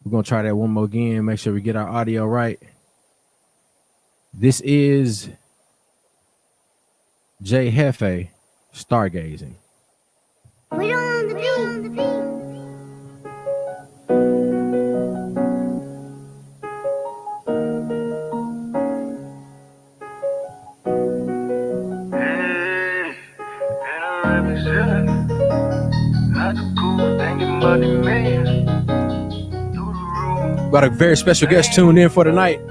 We're going to try that one more again. Make sure we get our audio right. This is Jay Hefe, Stargazing. We don't want the beat. Got a very special guest tuned in for tonight.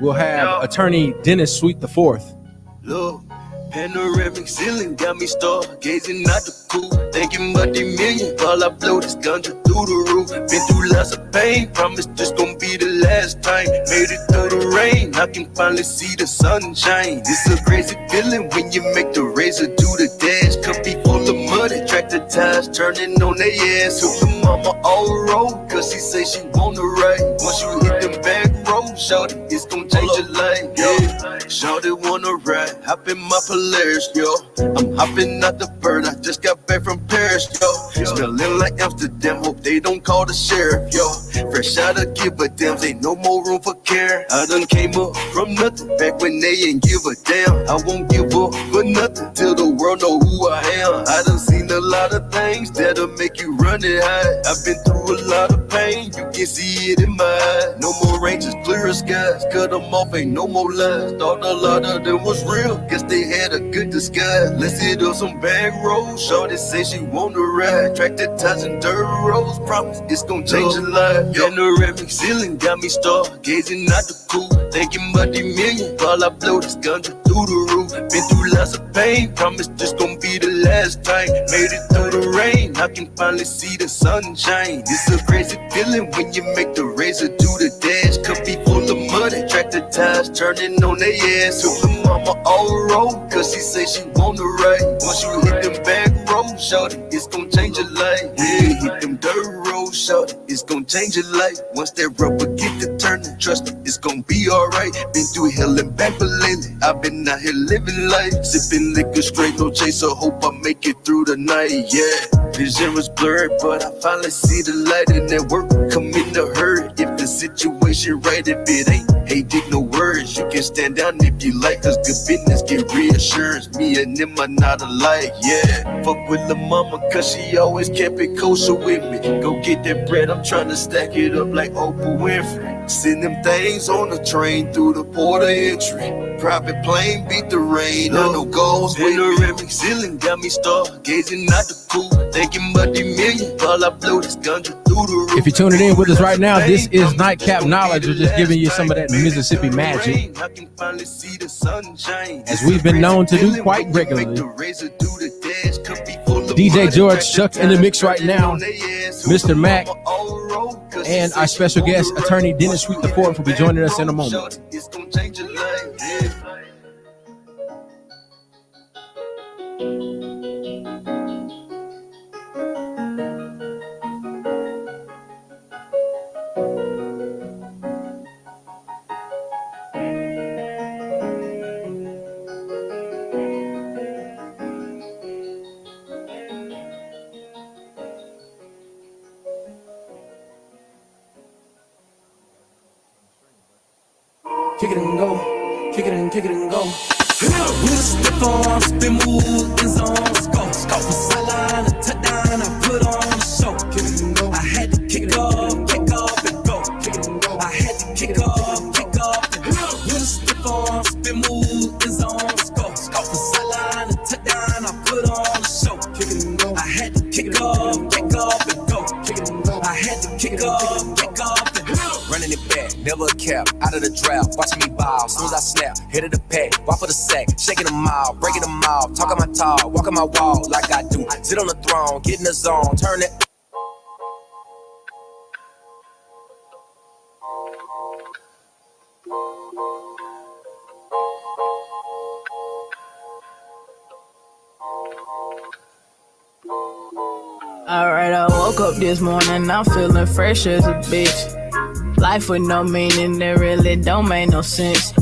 We'll have attorney Dennis Sweet the Fourth. Look, panoramic ceiling got me stargazing out the cool. Thinking about the million, while I blow this ganja through the roof. Been through lots of pain, promise this gon' be the last time. Made it through the rain, I can finally see the sunshine. It's a crazy feeling when you make the razor do the dash. Could be full of mud, tractor tires turning on their ass. Hope the mama all roll, cause she say she wanna ride. Once you hit them back roads, shawty, it's gon' change your life, yeah. Shawty wanna ride, hop in my Polaris, yo. I'm hopping out the bird, I just got back from Paris, yo. Smelling like Amsterdam, hope they don't call the sheriff, yo. Fresh out of give a damn, ain't no more room for care. I done came up from nothing, back when they ain't give a damn. I won't give up for nothing, till the world know who I am. I done seen a lot of things that'll make you run it high. I've been through a lot of pain, you can see it in my eyes. No more ranges, clearer skies, cut them off, ain't no more lies. Thought a lot of them was real, guess they had a good disguise. Let's hit up some back roads, shorty say she wanna ride. Tractor ties and dirt roads, promise it's gon' change your life. Panoramic ceiling got me stargazing out the cool. Thinking about the million, while I blow this ganja through the roof. Been through lots of pain, promise this gon' be the last time. Made it through the rain, I can finally see the sunshine. It's a crazy feeling when you make the razor do the dash. Could be full of mud, tractor tires turning on their ass. Hope the mama all roll, cause she say she wanna ride. Once you hit them back roads, shawty, it's gon' change your life. Yeah, hit them dirt roads, shawty, it's gon' change your life. Once that rubber get to turning, trust me, it's gon' be alright. Been through hell and back, but lately I've been out here living life. Sipping liquor straight, no chaser, hope I make it through the night, yeah. Vision was blurred, but I finally see the light in that work. Come in the hurt, if the situation right, if it ain't, hey, dig no words. You can stand down if you like, cause good business get reassurance. Me and them are not alike, yeah. Fuck with the mama, cause she always kept it kosher with me. Go get that bread, I'm trying to stack it up like Oprah Winfrey. Send them things on the train through the port of entry. Private plane beat the rain, I know goals with me. Panoramic ceiling got me stargazing out the cool. Thinking about the million, while I blow this ganja through the roof. If you're tuning in with us right now, this is Nightcap Knowledge. We're just giving you some of that Mississippi magic, as we've been known to do quite regularly. DJ George Chuck in the mix right now, Mr. Mac, and our special guest, attorney Dennis Sweet the Fourth, will be joining us in a moment. Kick it and go, kick it and go. With a stiff arm, spin move in zone. Let's go. Scope a sideline, a touchdown, I put on the show. Kick it and go. I had to kick off and go. Kick it and go. I had to kick off and go. With a stiff arm, spin move in zone. Let's go. Scope a sideline, a touchdown, I put on the show. Kick it and go. I had to kick off and go. Kick it and go. I had to kick off and go. Running it back, never a cap, out of the draft, watching me ball, soon as I snap, hit of the pack, walk for the sack, shaking them out, breaking them out, talking my talk, walking my wall like I do, sit on the throne, get in the zone, turn it. Alright, I woke up this morning, I'm feeling fresh as a bitch. Life with no meaning, it really don't make no sense.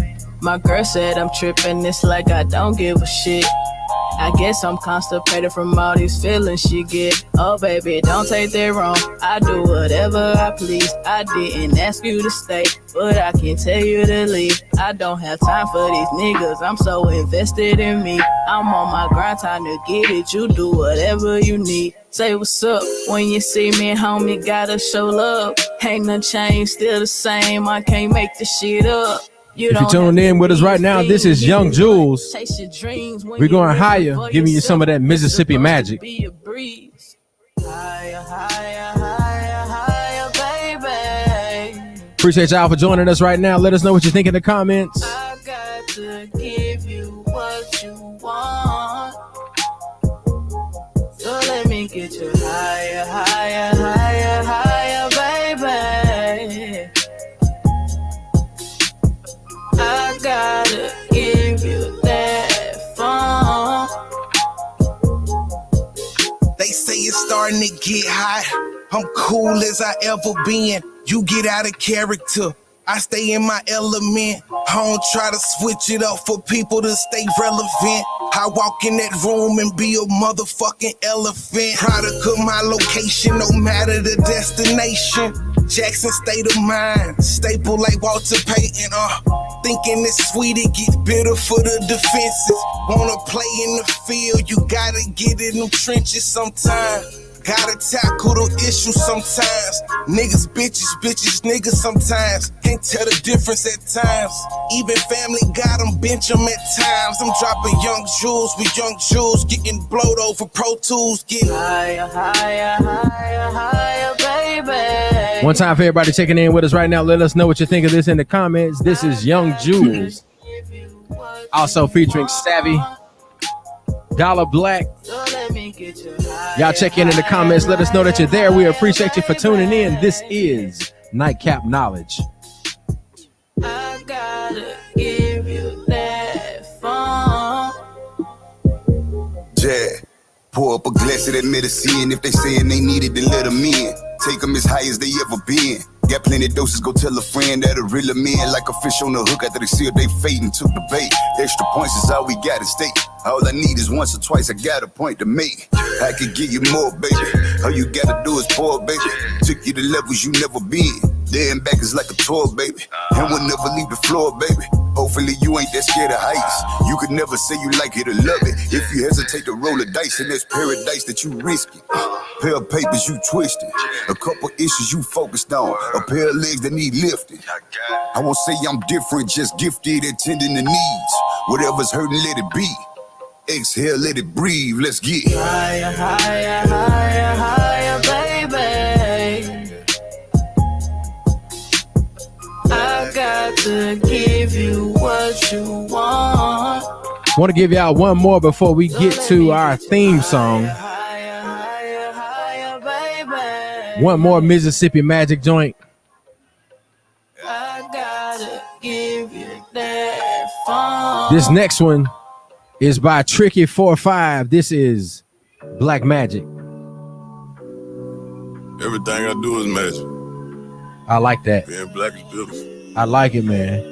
My girl said I'm tripping, it's like I don't give a shit. I guess I'm constipated from all these feelings she get. Oh baby, don't take that wrong. I do whatever I please. I didn't ask you to stay, but I can tell you to leave. I don't have time for these niggas. I'm so invested in me. I'm on my grind, time to get it. You do whatever you need. Say what's up when you see me, homie. Gotta show love. Ain't nothing changed, still the same. I can't make this shit up. If you're tuning in with us right now, this is Young Jules. We're going higher, giving you some of that Mississippi magic. Higher, higher, higher, higher, baby. Appreciate y'all for joining us right now. Let us know what you think in the comments. I got to give you what you want. So let me get you higher, higher, higher, higher, baby. I gotta give you that fun. They say it's starting to get hot. I'm cool as I ever been. You get out of character. I stay in my element. I don't try to switch it up for people to stay relevant. I walk in that room and be a motherfucking elephant. Product of my location, no matter the destination. Jackson state of mind, staple like Walter Payton. Thinking it's sweet, it gets bitter for the defenses. Wanna play in the field, you gotta get in them trenches sometime. Gotta tackle the issues sometimes. Niggas, bitches, niggas sometimes. Can't tell the difference at times. Even family got them, bench them at times. I'm dropping Young Jules with Young Jules. Getting blowed over Pro Tools. Getting higher, higher, higher, higher, baby. One time for everybody checking in with us right now. Let us know what you think of this in the comments. This is Young Jules. Also featuring Savvy, Dollar Black. Y'all check in the comments. Let us know that you're there. We appreciate you for tuning in. This is Nightcap Knowledge. I gotta give you that fun. Yeah, pour up a glass of that medicine. If they saying they need it, then let them in. Take them as high as they ever been. Got plenty doses, go tell a friend that a real man. Like a fish on the hook after they sealed they fate and took the bait. Extra points is all we got at stake. All I need is once or twice, I got a point to make. I could give you more, baby. All you gotta do is pour, baby. Took you to levels you never been. There and back is like a tour, baby. And we'll never leave the floor, baby. Hopefully you ain't that scared of heights. You could never say you like it or love it. If you hesitate to roll a dice, and there's paradise that you risking. Pair of papers you twisted. A couple issues you focused on. A pair of legs that need lifting. I won't say I'm different, just gifted at tending the needs. Whatever's hurting, let it be. Exhale, let it breathe. Let's get higher, higher, higher, higher, baby. I got to give you what you want. Want to give y'all one more before we get to our theme song. Higher, higher, higher, baby. One more Mississippi Magic joint. I gotta give you that fun. This next one is by Tricky 45. This is Black Magic. Everything I do is magic. I like that. Being black is beautiful. I like it, man.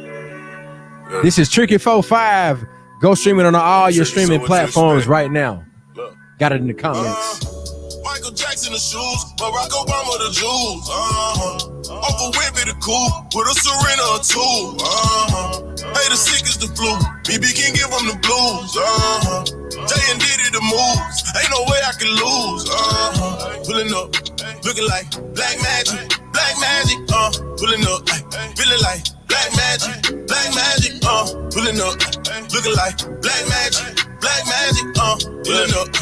Yeah. This is Tricky 45. Go stream it on all your streaming platforms right now. Look. Got it in the comments. Michael Jackson the shoes, Barack Obama the jewels. Uncle Whippy the cool, with a Serena or two. Hey, the sick is the flu. BB can give them the blues. Jay and Diddy the moves. Ain't no way I can lose. Pulling up, looking like black magic. Black magic, pulling up, feeling like black magic, pulling up, looking like black magic, pulling up,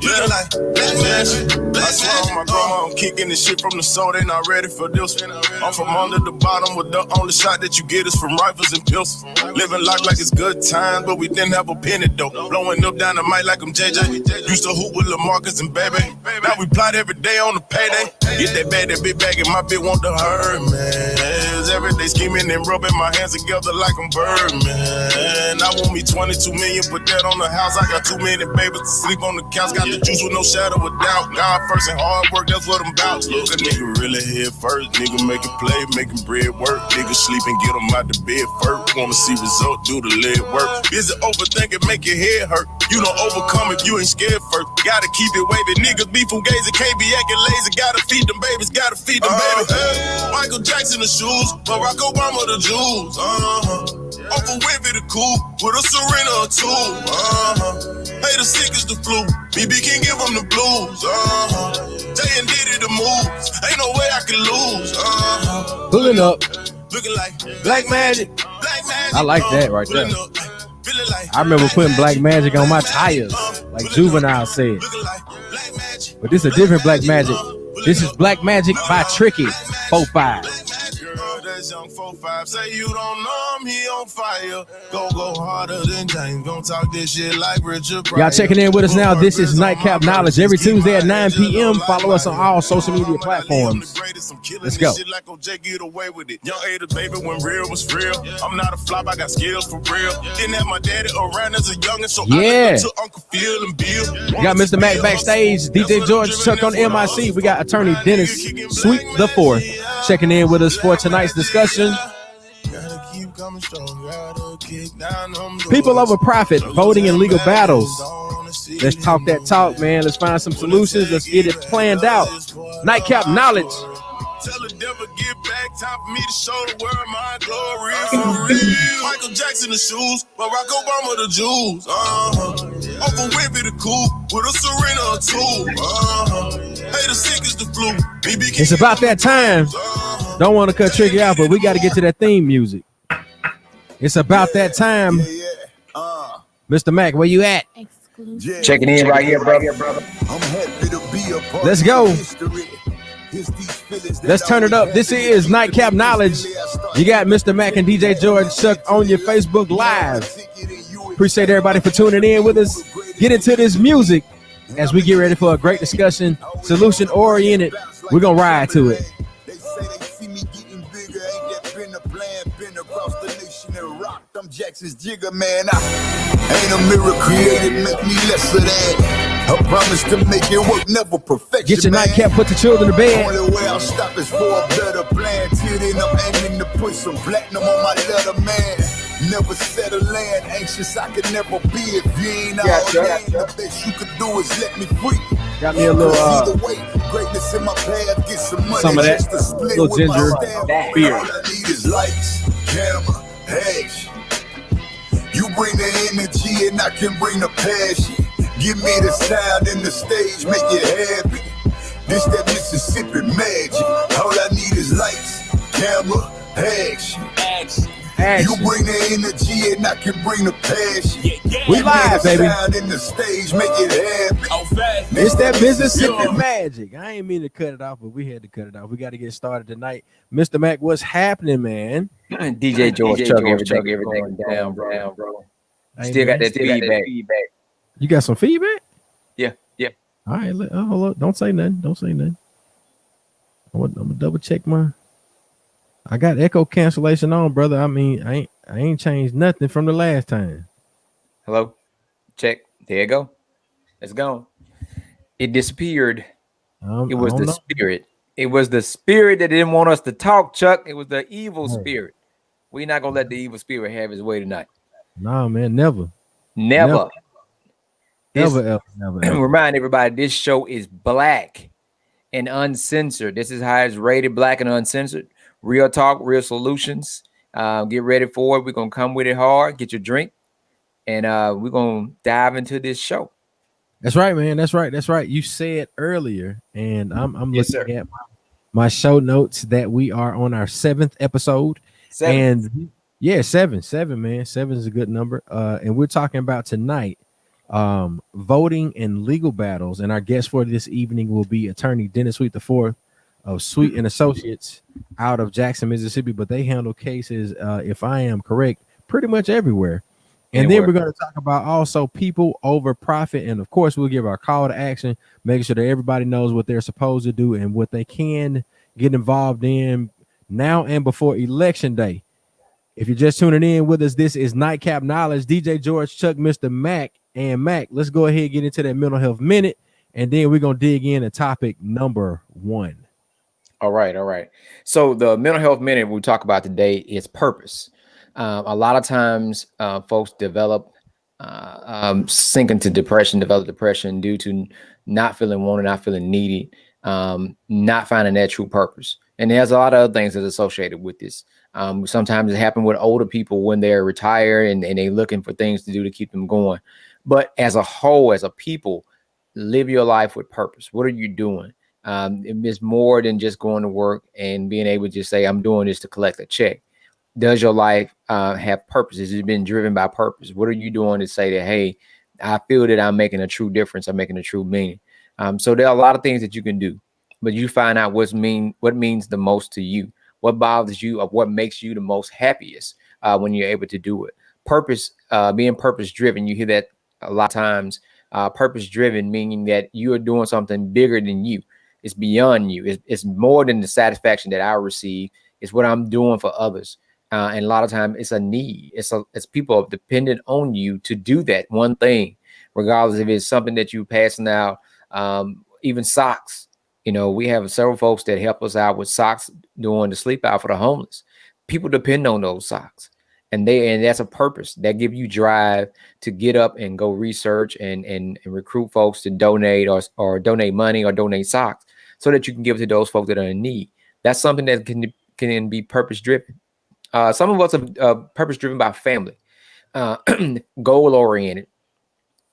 looking like black magic, black magic. My grandma, I'm kicking this shit from the soul, they not ready for this. I'm from under the bottom, with the only shot that you get is from rifles and pistols. Living life like it's good times, but we didn't have a penny though. Blowing up down the mic like I'm JJ. Used to hoop with LaMarcus and Baby. Now we plot every day on the payday. Get that bag, that big bag, and my bitch want to hurt, man. murders every day, scheming and rubbing my hands together like I'm Birdman. I want me 22 million, put that on the house. I got too many babies to sleep on the couch. Got the juice with no shadow of doubt. God first and hard work, that's what I'm about. Look, a nigga really head first. Nigga make a play, making bread work. Nigga sleep and get them out the bed first. Wanna see result, do the leg work. Busy overthinking, make your head hurt. You don't overcome if you ain't scared first. Gotta keep it wavy. Niggas be from gays and can't be acting lazy. Gotta feed them babies, gotta feed them babies. Michael Jackson the shoes, Barack Obama the jewels. Uncle Whippy the cool, with a Serena or two. Hey, the sick is the flu. BB can give them the blues. Jay and Diddy the moves. Ain't no way I can lose. Pulling up. Looking like Black Magic. Black Magic. I like that right there. Feeling like I remember putting Black Magic on my tires, like Juvenile said. looking like Black Magic. But this is a different Black Magic. This is Black Magic by Tricky 45. Girl, that's young 4-5. Say you don't know him, he on fire. Go harder than James. Gon' talk this shit like Richard Pryor. Y'all checking in with us now. This is Nightcap Knowledge every Tuesday at 9 p.m. Follow us on all social media platforms. Let's go. Shit like OJ, get away with it. Young Ada, baby, when real was real. I'm not a flop, I got skills for real. Didn't have my daddy around as a youngin', so Yeah. I looked up to Uncle Phil and Bill. We got Mr. Mac backstage, DJ George, Chuck on MIC. We got attorney Dennis Sweet the Fourth checking in with us for tonight's discussion. Gotta keep coming strong, gotta kick down them doors. People over profit, voting and legal battles. Let's talk that talk, man. Let's find some solutions. Let's get it planned out. Nightcap Knowledge. Tell the devil get back, time for me to show the world my glory for real. Michael Jackson the shoes, Barack Obama the jewels. Uncle Whippy the cool, with a Serena or two. Hey, the sick is the flu. BB It's about that time. Don't want to cut Tricky out, but we got to get to that theme music. It's about that time. Mr. Mac, where you at? Exclusive. Checking in right here, brother. I'm happy to be a part Let's of go. history. It's these feelings that Let's turn it up. This is Nightcap Knowledge. You got Mr. Mac and DJ George Chuck on your Facebook Live. Appreciate everybody for tuning in with us. Get into this music as we get ready for a great discussion, solution oriented. We're going to ride to it. They say they see me getting bigger. Ain't that been a plan? Been across the nation and rocked. I'm Jackson's jigger, man. I ain't a mirror created, make me lesser than. I promise to make it work, never perfection. Get your nightcap, put the children to bed. Only way I'll stop is for a better plan. Till then, I'm aiming to put some platinum on my letter, man. Never settle land, anxious I could never be. If you ain't all in, the best you could do is let me free. Got me a little Either way, greatness in my path, get some money. some of that, just to split little with ginger my staff. beer. All I need is lights, camera, action. You bring the energy and I can bring the passion. Give me the sound and the stage, make it happy. This that Mississippi magic. All I need is lights, camera, action. You bring the energy and I can bring the passion. We live, baby. Sound in the stage, make it happen. It's that Mississippi magic. I ain't mean to cut it off, but we had to cut it off. We got to get started tonight. Mr. Mac, what's happening, man? DJ George, Chuck, everything down, bro. Still got that feedback. You got some feedback? Yeah. All right, hold up. Don't say nothing. I'm gonna double check I got echo cancellation on, brother. I mean, I ain't changed nothing from the last time. Hello? Check. There you go. It's gone. It disappeared. It was the spirit. It was the spirit that didn't want us to talk, Chuck. It was the evil spirit. We're not gonna let the evil spirit have his way tonight. Nah, man, never. Ever. Remind everybody, this show is black and uncensored. This is how it's rated, black and uncensored. Real talk, real solutions. Get ready for it. We're gonna come with it hard. Get your drink, and we're gonna dive into this show. That's right, man. That's right. You said earlier, and I'm Yes, looking at my show notes that we are on our 7th episode. And yeah, seven, man. 7 is a good number. And we're talking about tonight voting and legal battles. And our guest for this evening will be attorney Dennis Sweet IV of Sweet and Associates out of Jackson, Mississippi. But they handle cases, if I am correct, pretty much everywhere. And then we're going to talk about also people over profit. And of course, we'll give our call to action, making sure that everybody knows what they're supposed to do and what they can get involved in, now and before Election Day. If you're just tuning in with us, this is Nightcap Knowledge, DJ George, Chuck, Mr. Mac, and Mac. Let's go ahead and get into that mental health minute, and then we're going to dig in to topic number 1. All right. So the mental health minute we talk about today is purpose. A lot of times folks develop sink into develop depression due to not feeling wanted, not feeling needed, not finding that true purpose. And there's a lot of other things that's associated with this. Sometimes it happens with older people when they're retired and they're looking for things to do to keep them going. But as a whole, as a people, live your life with purpose. What are you doing? It's more than just going to work and being able to just say, I'm doing this to collect a check. Does your life have purpose? Has it been driven by purpose? What are you doing to say that, hey, I feel that I'm making a true difference. I'm making a true meaning. So there are a lot of things that you can do, but you find out what means the most to you, what bothers you, or what makes you the most happiest when you're able to do it. Purpose, being purpose driven, you hear that a lot of times. Purpose driven, meaning that you are doing something bigger than you. It's beyond you. It's more than the satisfaction that I receive. It's what I'm doing for others. And a lot of times it's a need. It's people dependent on you to do that one thing, regardless if it's something that you're passing out, even socks. You know, we have several folks that help us out with socks during the sleep out for the homeless. People depend on those socks. And that's a purpose that give you drive to get up and go research and recruit folks to donate or donate money or donate socks so that you can give it to those folks that are in need. That's something that can be purpose driven. Some of us are purpose driven by family, goal oriented,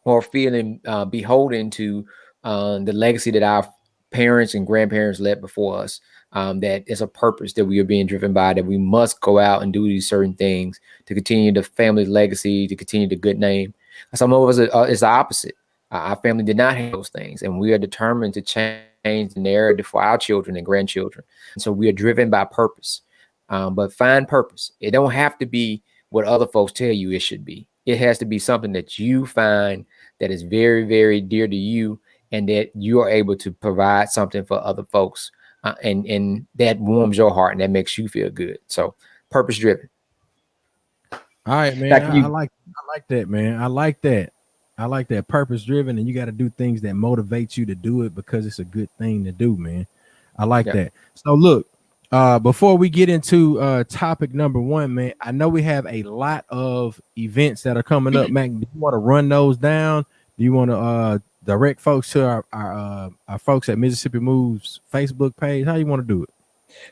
or feeling beholden to the legacy that our parents and grandparents left before us. That is a purpose that we are being driven by, that we must go out and do these certain things to continue the family legacy, to continue the good name. Some of us is the opposite. Our family did not have those things, and we are determined to change the narrative for our children and grandchildren. And so we are driven by purpose. But find purpose. It don't have to be what other folks tell you it should be. It has to be something that you find that is very, very dear to you, and that you are able to provide something for other folks. And that warms your heart and that makes you feel good. So purpose driven. All right, man. I like that, man. I like that purpose driven, and you got to do things that motivate you to do it because it's a good thing to do, man. I like that. So look, before we get into topic number 1, man, I know we have a lot of events that are coming up. Mac, do you want to run those down? Do you want to direct folks to our folks at Mississippi Moves Facebook page? How you want to do it?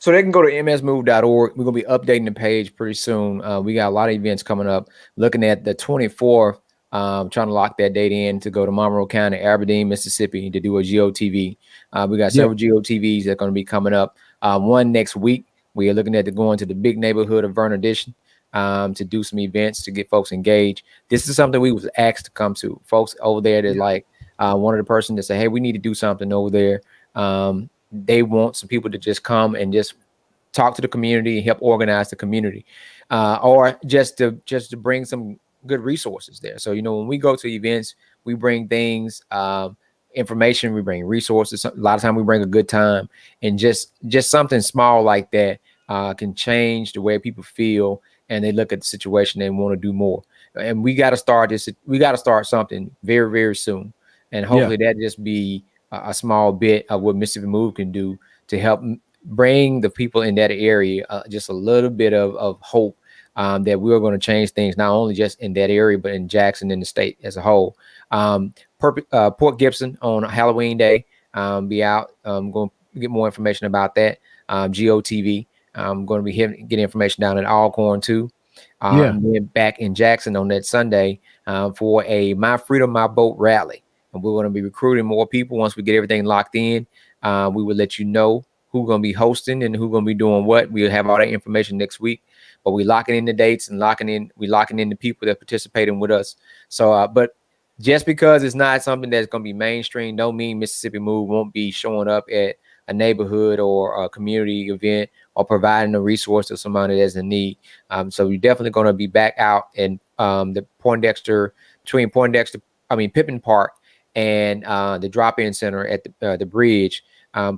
So they can go to msmove.org. We're going to be updating the page pretty soon. We got a lot of events coming up. Looking at the 24th, trying to lock that date in to go to Monroe County, Aberdeen, Mississippi to do a GOTV. We got several GOTVs that are going to be coming up. One next week, we are looking at going to the big neighborhood of Vernon Addition to do some events to get folks engaged. This is something we was asked to come to. Folks over there that like one of the person that say, hey, we need to do something over there. They want some people to just come and just talk to the community and help organize the community, or just to bring some good resources there. So, you know, when we go to events, we bring things, information, we bring resources. A lot of time we bring a good time, and just something small like that can change the way people feel, and they look at the situation and want to do more. And we got to start this. We got to start something very, very soon. And hopefully that just be a small bit of what Mississippi Move can do to help bring the people in that area just a little bit of hope that we're going to change things, not only just in that area, but in Jackson and the state as a whole. Port Gibson on Halloween Day, be out. I'm going to get more information about that. GOTV. I'm going to be getting information down in Alcorn too. And then back in Jackson on that Sunday for a My Freedom, My Boat rally. And we're going to be recruiting more people. Once we get everything locked in, we will let you know who's going to be hosting and who's going to be doing what. We'll have all that information next week. But we're locking in the dates and locking in the people that participating with us. So, but just because it's not something that's going to be mainstream, don't mean Mississippi Move won't be showing up at a neighborhood or a community event or providing a resource to somebody that's in need. So we're definitely going to be back out in between Pippin Park and the drop-in center at the bridge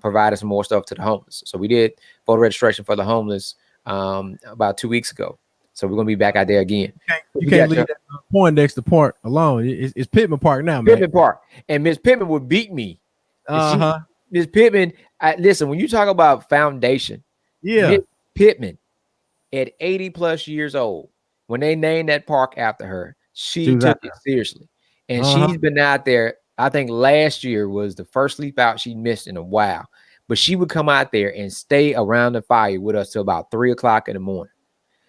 provided some more stuff to the homeless. So we did voter registration for the homeless about 2 weeks ago. So we're gonna be back out there again. You can't leave that Poindexter Park alone. It's Pittman Park now, man. Pittman Park, and Miss Pittman would beat me. Miss Pittman, listen, when you talk about foundation, Miss Pittman at 80 plus years old, when they named that park after her, she took it seriously. And she's been out there. I think last year was the first sleep out she missed in a while. But she would come out there and stay around the fire with us till about 3 o'clock in the morning.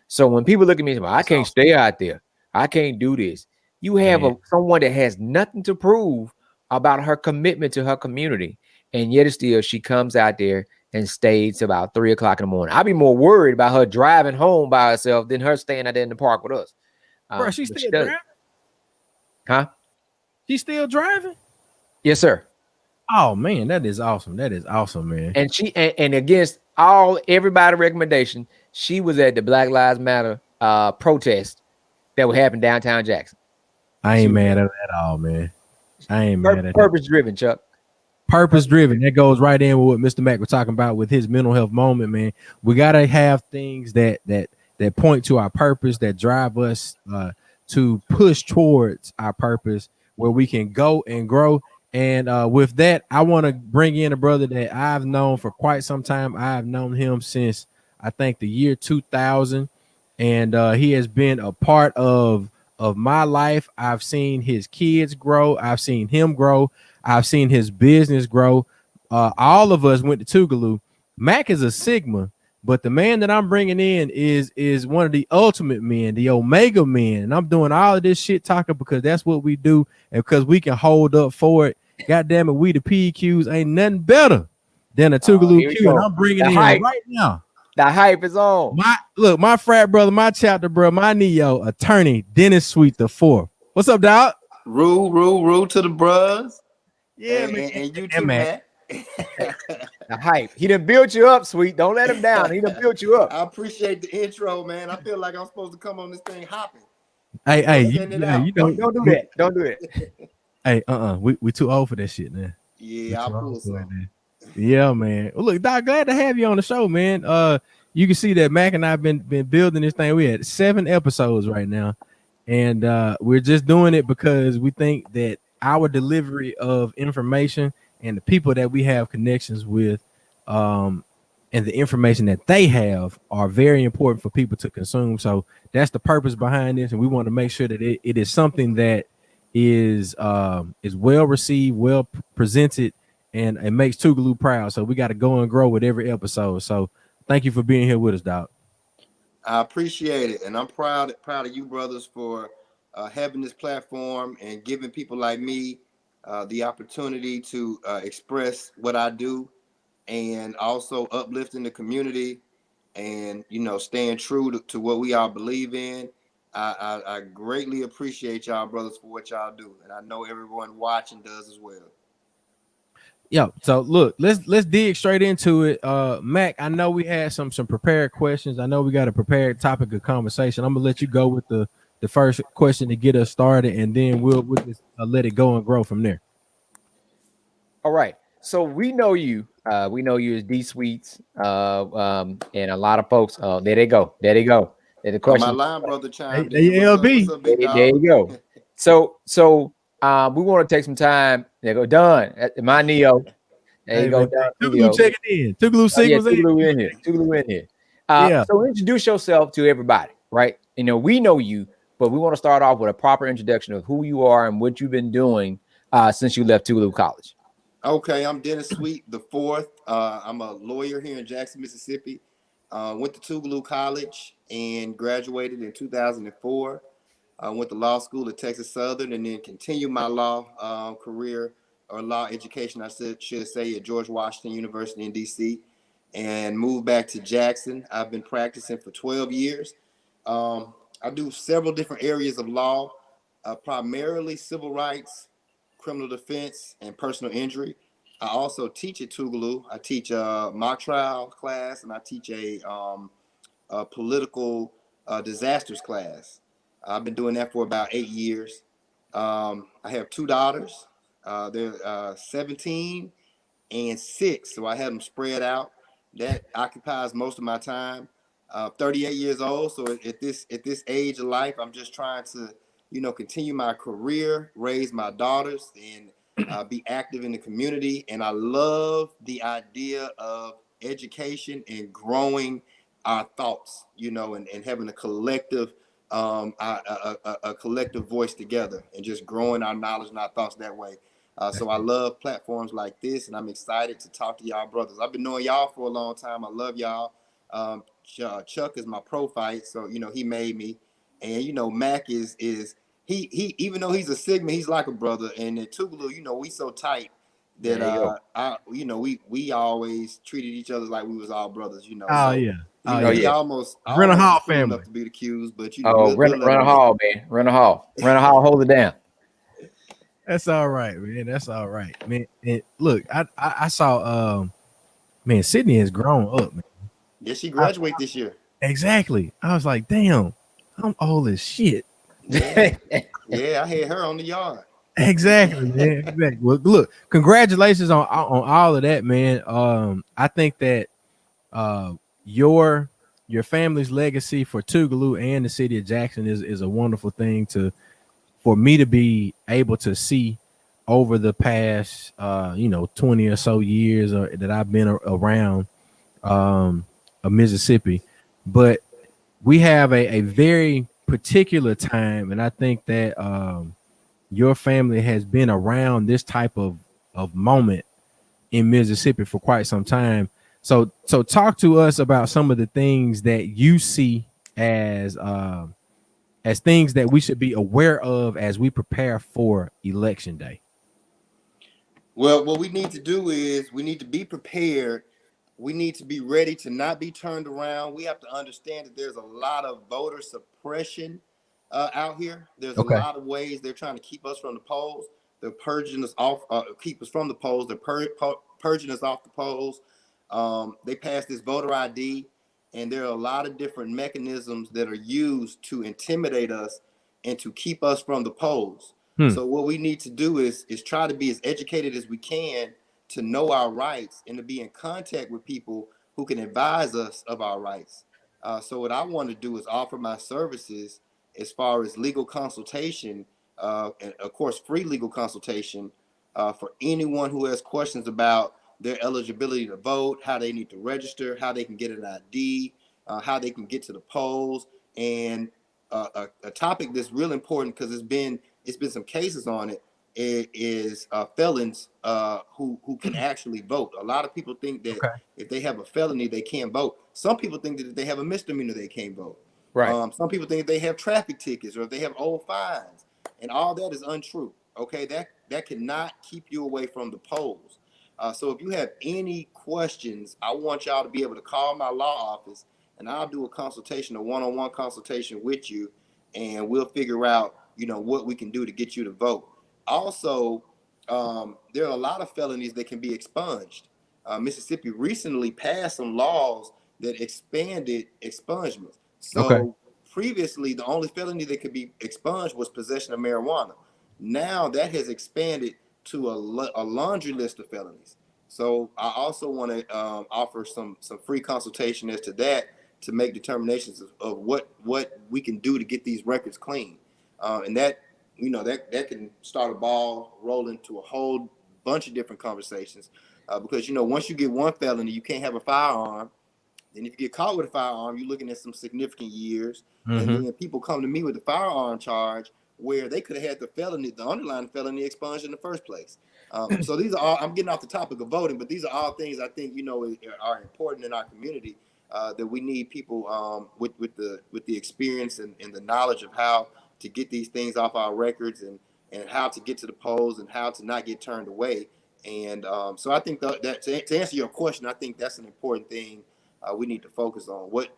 So when people look at me and say, I can't stay out there, I can't do this. You have someone that has nothing to prove about her commitment to her community. And yet still she comes out there and stays about 3 o'clock in the morning. I'd be more worried about her driving home by herself than her staying out there in the park with us. Bro, she's still driving? Huh? She's still driving? Yes, sir. Oh man, that is awesome. That is awesome, man. And she and against everybody recommendation, she was at the Black Lives Matter protest that would happen downtown Jackson. I ain't mad at it at all, man. I ain't mad at it. Purpose driven, Chuck. Purpose driven. That goes right in with what Mr. Mack was talking about with his mental health moment, man. We gotta have things that point to our purpose, that drive us to push towards our purpose, where we can go and grow. And with that, I want to bring in a brother that I've known for quite some time. I've known him since I think the year 2000, and he has been a part of my life. I've seen his kids grow. I've seen him grow. I've seen his business grow. All of us went to Tougaloo. Mac is a Sigma, but the man that I'm bringing in is one of the ultimate men, the Omega men. And I'm doing all of this shit talking because that's what we do, and because we can hold up for it. God damn it, we the PQs ain't nothing better than a Tougaloo Q, and I'm bringing in right now. The hype is on. My frat brother, my chapter bro, my Neo attorney, Dennis Sweet the Fourth. What's up, dog? Rule to the bros. Yeah, man. And you too, man. The hype. He done built you up, Sweet. Don't let him down. He done built you up. I appreciate the intro, man. I feel like I'm supposed to come on this thing hopping. Hey, you don't do that. Don't do it. Hey, we too old for that shit, man. Yeah, I'll pull some. Yeah, man. Well, look, Doc, glad to have you on the show, man. You can see that Mac and I've been building this thing. We had 7 episodes right now, and we're just doing it because we think that our delivery of information and the people that we have connections with, and the information that they have are very important for people to consume. So that's the purpose behind this, and we want to make sure that it is something that is well received, well presented, and it makes Tougaloo proud. So we got to go and grow with every episode. So thank you for being here with us, Doc. I appreciate it, and I'm proud of you brothers for having this platform and giving people like me the opportunity to express what I do, and also uplifting the community, and staying true to what we all believe in. I greatly appreciate y'all brothers for what y'all do, and I know everyone watching does as well. Yeah, so look, let's dig straight into it. Mac, I know we had some prepared questions. I know we got a prepared topic of conversation. I'm gonna let you go with the first question to get us started, and then we'll just let it go and grow from there. All right. So we know you. We know you as D Sweets, and a lot of folks. There they go. The question. My line brother chimed in. LB. There you go. So we want to take some time. There go Don. My Neo. There you go. Tougaloo checking in. Tougaloo signals Tougaloo in here. Tougaloo in here. So introduce yourself to everybody, right? We know you, but we want to start off with a proper introduction of who you are and what you've been doing since you left Tougaloo College. Okay, I'm Dennis Sweet the Fourth. I'm a lawyer here in Jackson, Mississippi. Went to Tougaloo College and graduated in 2004. Went to law school at Texas Southern, and then continued my law career, or law education, I should say, at George Washington University in D.C., and moved back to Jackson. I've been practicing for 12 years. I do several different areas of law, primarily civil rights, criminal defense, and personal injury. I also teach at Tougaloo. I teach a mock trial class, and I teach a political disasters class. I've been doing that for about 8 years. I have 2 daughters. They're 17 and 6. So I had them spread out. That occupies most of my time. 38 years old. So at this age of life, I'm just trying to, continue my career, raise my daughters, and be active in the community. And I love the idea of education and growing our thoughts, and having a collective a collective voice together, and just growing our knowledge and our thoughts that way. So I love platforms like this, and I'm excited to talk to y'all brothers. I've been knowing y'all for a long time. I love y'all. Chuck is my prophyte, so he made me, and Mac is he even though he's a Sigma, he's like a brother. And at Tougaloo, we so tight that we always treated each other like we was all brothers. Oh so, yeah. We almost Rent a Hall cool family enough to be the Qs, but rent a hall, man. Rent a hall. Hold it down. That's all right, man. That's all right, man. And look, I saw man, Sydney has grown up, man. Yeah, she graduated this year. Exactly. I was like, damn, I'm old as shit. Yeah, I had her on the yard. Exactly, man. Exactly. Well, look, congratulations on all of that, man. I think that your family's legacy for Tougaloo and the city of Jackson is a wonderful thing for me to be able to see over the past 20 or so years that I've been around Mississippi. But we have a very particular time, and I think that your family has been around this type of moment in Mississippi for quite some time. So talk to us about some of the things that you see as things that we should be aware of as we prepare for Election Day. Well, what we need to do is we need to be prepared. We need to be ready to not be turned around. We have to understand that there's a lot of voter suppression out here. There's a lot of ways they're trying to keep us from the polls. They're purging us off, keep us from the polls. They're purging us off the polls. They passed this voter ID, and there are a lot of different mechanisms that are used to intimidate us and to keep us from the polls. So what we need to do is try to be as educated as we can to know our rights and to be in contact with people who can advise us of our rights. So what I want to do is offer my services as far as legal consultation, and of course, free legal consultation for anyone who has questions about their eligibility to vote, how they need to register, how they can get an ID, how they can get to the polls. And a topic that's real important, because it's been some cases on it, is felons who can actually vote. A lot of people think that if they have a felony, they can't vote. Some people think that if they have a misdemeanor, they can't vote. Right. Some people think that they have traffic tickets or if they have old fines, and all that is untrue. Okay, that cannot keep you away from the polls. So if you have any questions, I want y'all to be able to call my law office, and I'll do a consultation, a one-on-one consultation with you, and we'll figure out, what we can do to get you to vote. Also, there are a lot of felonies that can be expunged. Mississippi recently passed some laws that expanded expungements. So previously, the only felony that could be expunged was possession of marijuana. Now that has expanded to a laundry list of felonies. So I also want to offer some free consultation as to that, to make determinations of what we can do to get these records clean. And that, that can start a ball rolling to a whole bunch of different conversations. Because, once you get one felony, you can't have a firearm. Then if you get caught with a firearm, you're looking at some significant years. And then people come to me with a firearm charge where they could have had the underlying felony expunged in the first place. So these are all, I'm getting off the topic of voting, but these are all things I think, are important in our community, that we need people with the experience and the knowledge of how to get these things off our records, and how to get to the polls, and how to not get turned away. And so I think that to answer your question, I think that's an important thing we need to focus on. What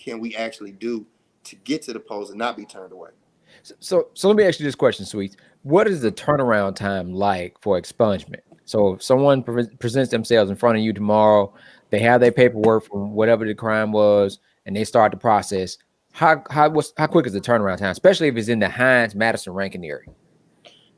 can we actually do to get to the polls and not be turned away? So let me ask you this question, Sweets. What is the turnaround time like for expungement? So if someone presents themselves in front of you tomorrow, they have their paperwork from whatever the crime was, and they start the process. How quick is the turnaround time, especially if it's in the Hines, Madison, Rankin area?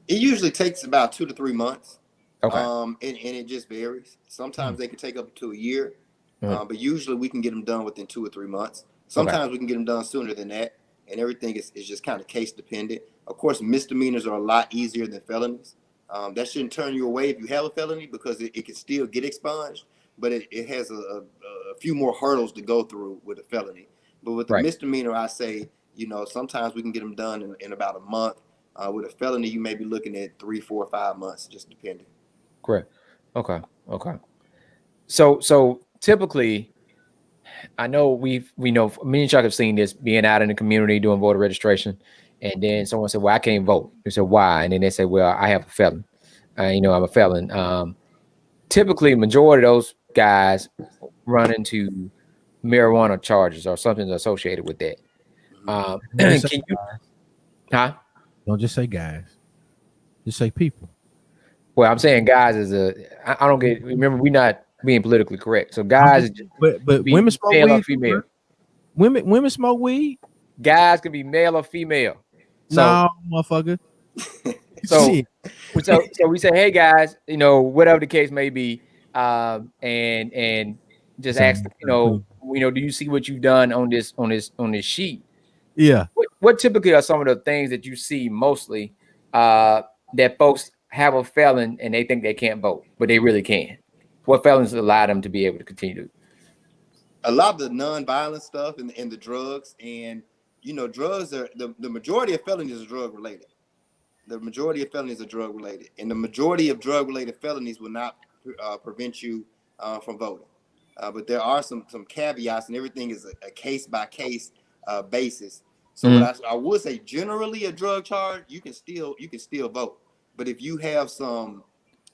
It usually takes about 2 to 3 months. Okay. And it just varies. Sometimes they can take up to a year, but usually we can get them done within 2 or 3 months. Sometimes we can get them done sooner than that, and everything is just kind of case dependent. Of course, misdemeanors are a lot easier than felonies. That shouldn't turn you away if you have a felony, because it can still get expunged, but it has a few more hurdles to go through with a felony. But with the misdemeanor, I say, sometimes we can get them done in about a month. With a felony, you may be looking at 3, 4, 5 months, just depending. Correct. Okay. So typically, I know we know me and Chuck have seen this being out in the community doing voter registration, and then someone said, "Well, I can't vote." They said, "Why?" And then they say, "Well, I have a felon. I'm a felon." Typically, majority of those guys run into marijuana charges or something associated with that. Can you? Huh? Don't just say guys. Just say people. Well, I'm saying guys I don't get. Remember, we're not being politically correct. So guys, but women smoke male weed. Or female. Women smoke weed. Guys can be male or female. So, no, motherfucker. So we say, hey guys, whatever the case may be, and just ask, do you see what you've done on this sheet? Yeah. What typically are some of the things that you see mostly that folks have a felon and they think they can't vote, but they really can? What felons allow them to be able to continue? A lot of the non-violent stuff and the drugs, and drugs are the majority of felonies are drug related. The majority of felonies are drug related, and the majority of drug related felonies will not prevent you from voting. But there are some caveats, and everything is a case by case basis. So what I would say, generally a drug charge, you can still vote. But if you have some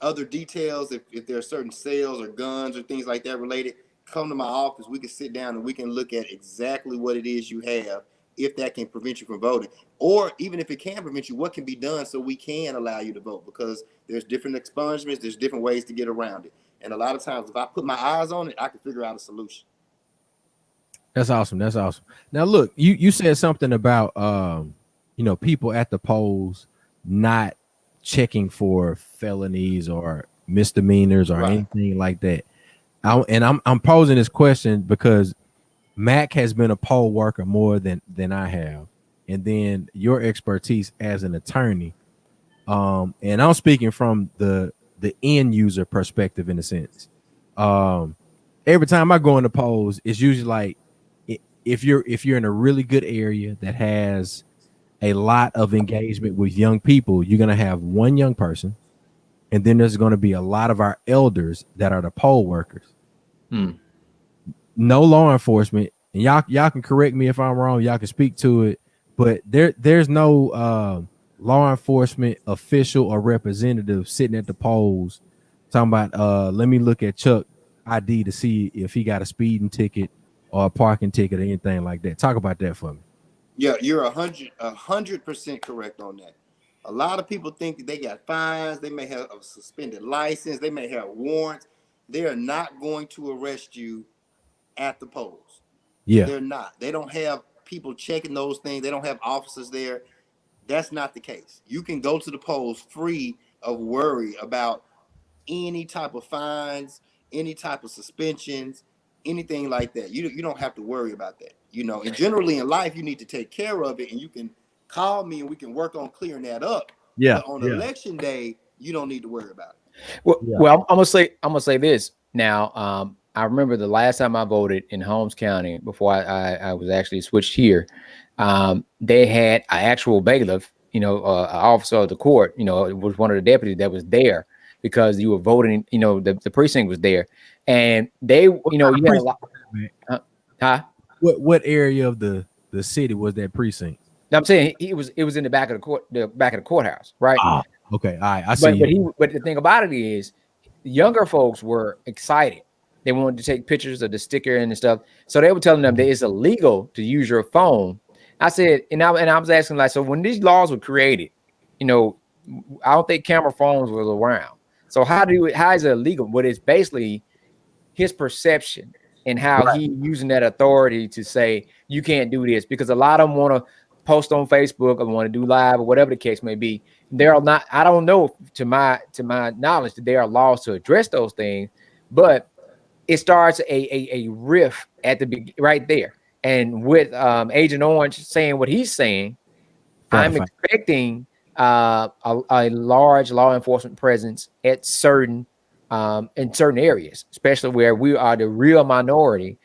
other details, if there are certain sales or guns or things like that related, come to my office. We can sit down and we can look at exactly what it is you have, if that can prevent you from voting, or even if it can prevent you, what can be done so we can allow you to vote, because there's different expungements, there's different ways to get around it. And a lot of times, if I put my eyes on it, I can figure out a solution. That's awesome. Now, look, you said something about, people at the polls not checking for felonies or misdemeanors or anything like that. I'm posing this question because Mac has been a poll worker more than I have, and then your expertise as an attorney, and I'm speaking from the end user perspective in a sense. Every time I go into polls, it's usually like, if you're in a really good area that has a lot of engagement with young people, you're gonna have one young person, and then there's going to be a lot of our elders that are the poll workers. No law enforcement, and y'all can correct me if I'm wrong. Y'all can speak to it, but there's no law enforcement official or representative sitting at the polls talking about let me look at Chuck ID to see if he got a speeding ticket or a parking ticket or anything like that. Talk about that for me. Yeah, you're 100% correct on that. A lot of people think that they got fines, they may have a suspended license, they may have warrants. They are not going to arrest you at the polls. Yeah. They're not. They don't have people checking those things. They don't have officers there. That's not the case. You can go to the polls free of worry about any type of fines, any type of suspensions, anything like that. You don't have to worry about that. And generally in life, you need to take care of it, and you can call me and we can work on clearing that up. Yeah. But on election day, you don't need to worry about it. Well, I'm gonna say this now. I remember the last time I voted in Holmes County before I was actually switched here. They had an actual bailiff, an officer of the court. It was one of the deputies that was there because you were voting. The precinct was there, and they, you had a lot. What area of the city was that precinct? I'm saying it was in the back of the courthouse, right? Okay, all right, I see. But the thing about it is, younger folks were excited. They wanted to take pictures of the sticker and stuff, so they were telling them that it's illegal to use your phone. I said, and I was asking, like, so when these laws were created, I don't think camera phones were around. So how is it illegal? But it's basically his perception and how he using that authority to say you can't do this, because a lot of them want to post on Facebook or want to do live or whatever the case may be, there are not, I don't know to my knowledge that there are laws to address those things, but it starts a rift at the right there. And with Agent Orange saying what he's saying, I'm expecting a large law enforcement presence at certain in certain areas, especially where we are the real minority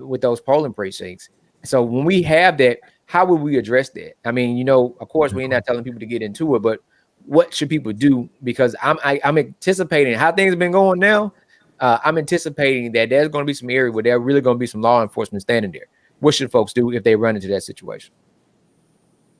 with those polling precincts. So when we have that, how would we address that? I mean, you know, of course, we're not telling people to get into it, but what should people do? Because I'm anticipating how things have been going now. I'm anticipating that there's going to be some area where there's really going to be some law enforcement standing there. What should folks do if they run into that situation?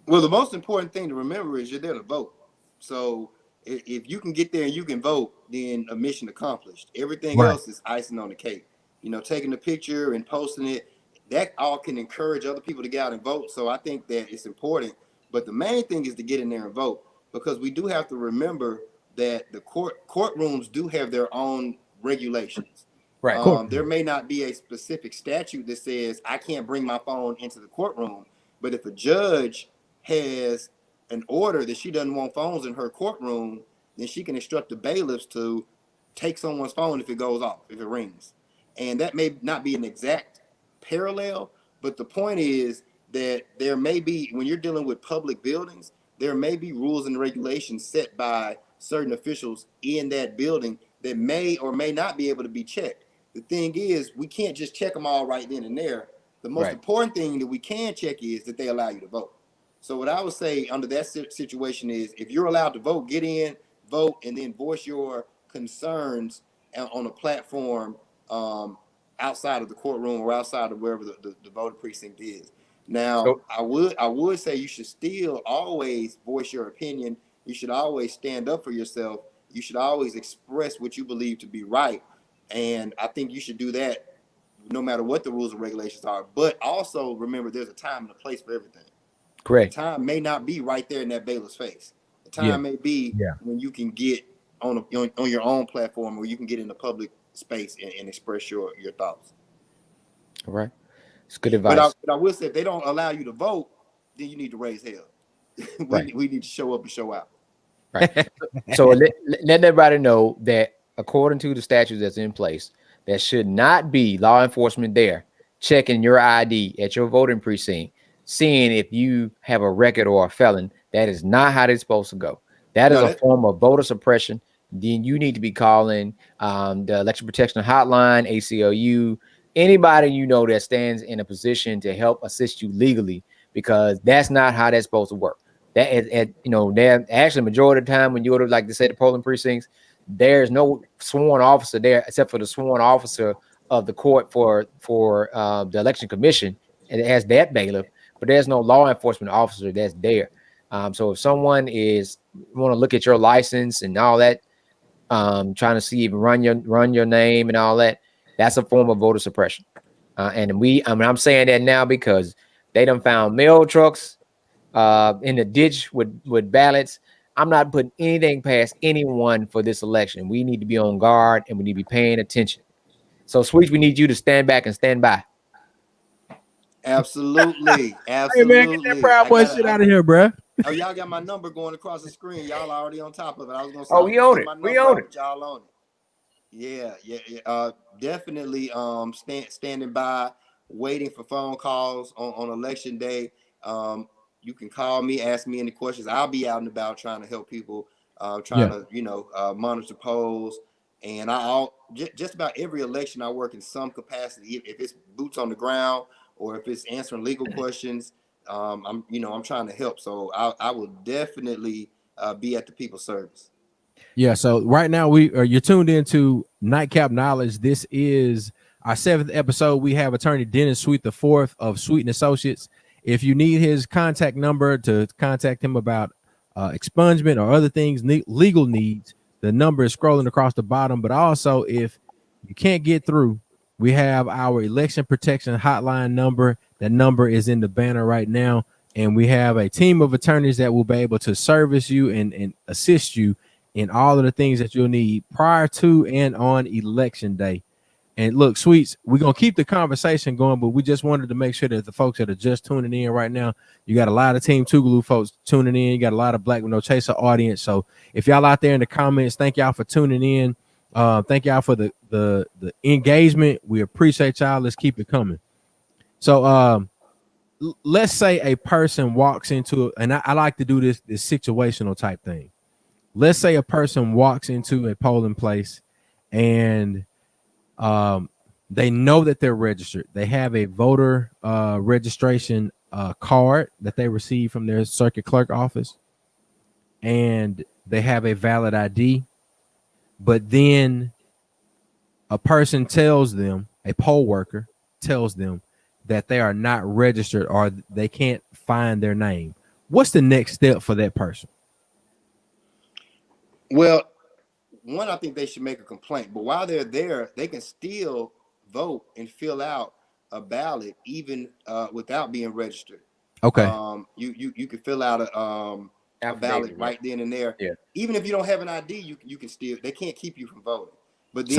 Well, the most important thing to remember is you're there to vote. So if you can get there and you can vote, then a mission accomplished. Everything else is icing on the cake. You know, taking a picture and posting it, that all can encourage other people to get out and vote. So I think that it's important. But the main thing is to get in there and vote, because we do have to remember that the courtrooms do have their own regulations. Right. There may not be a specific statute that says I can't bring my phone into the courtroom, but if a judge has an order that she doesn't want phones in her courtroom, then she can instruct the bailiffs to take someone's phone if it goes off, if it rings. And that may not be an exact parallel, but the point is that there may be, when you're dealing with public buildings, there may be rules and regulations set by certain officials in that building that may or may not be able to be checked. The thing is, we can't just check them all right then and there. The most important thing that we can check is that they allow you to vote. So what I would say under that situation is, if you're allowed to vote, get in, vote, and then voice your concerns on a platform outside of the courtroom or outside of wherever the voting precinct is. Now, I would say you should still always voice your opinion. You should always stand up for yourself. You should always express what you believe to be right. And I think you should do that no matter what the rules and regulations are. But also remember, there's a time and a place for everything. Correct. The time may not be right there in that bailiff's face. The time may be when you can get on your own platform, where you can get in the public space and express your thoughts. All right. It's good advice. But I will say, if they don't allow you to vote, then you need to raise hell. We need to show up and show out. Right. So let everybody know that according to the statutes that's in place, there should not be law enforcement there checking your ID at your voting precinct, seeing if you have a record or a felon. That is not how it's supposed to go. That is a form of voter suppression. Then you need to be calling the Election Protection Hotline, ACLU, anybody you know that stands in a position to help assist you legally, because that's not how that's supposed to work. That they're actually majority of the time when you go to, like they say, the polling precincts, there's no sworn officer there except for the sworn officer of the court for the election commission, and it has that bailiff, but there's no law enforcement officer that's there. So if someone want to look at your license and all that, trying to see even run your name and all that, that's a form of voter suppression. I'm saying that now because they done found mail trucks in the ditch with ballots. I'm not putting anything past anyone for this election. We need to be on guard and we need to be paying attention. So, Sweet, we need you to stand back and stand by. Absolutely. Hey, man, get that Proud Boy shit out of here, bro. Oh, y'all got my number going across the screen. Y'all already on top of it. I was gonna say, we own it. We own it. Y'all on it. Yeah. Definitely standing by, waiting for phone calls on election day. You can call me, ask me any questions. I'll be out and about trying to help people, trying to monitor polls. And just about every election I work in some capacity. If it's boots on the ground or if it's answering legal questions, I'm trying to help. So I will definitely be at the people's service. Yeah. So right now you're tuned into Nightcap Knowledge. This is our 7th episode. We have attorney Dennis Sweet IV of Sweet and Associates. If you need his contact number to contact him about expungement or other things, legal needs, the number is scrolling across the bottom. But also, if you can't get through, we have our election protection hotline number. That number is in the banner right now. And we have a team of attorneys that will be able to service you and assist you in all of the things that you'll need prior to and on election day. And look, Sweets, we're going to keep the conversation going, but we just wanted to make sure that the folks that are just tuning in right now, you got a lot of Team Tougaloo folks tuning in. You got a lot of Black with No Chaser audience. So if y'all out there in the comments, thank y'all for tuning in. Thank y'all for the engagement. We appreciate y'all. Let's keep it coming. So let's say a person walks into, and I like to do this situational type thing. Let's say a person walks into a polling place and they know that they're registered. They have a voter registration card that they receive from their circuit clerk office, and they have a valid ID. But then a person tells them, a poll worker tells them that they are not registered or they can't find their name. What's the next step for that person? Well, one, I think they should make a complaint, but while they're there, they can still vote and fill out a ballot even without being registered. Okay. You can fill out a ballot right then and there. Yeah. Even if you don't have an ID, you can still, they can't keep you from voting. But then,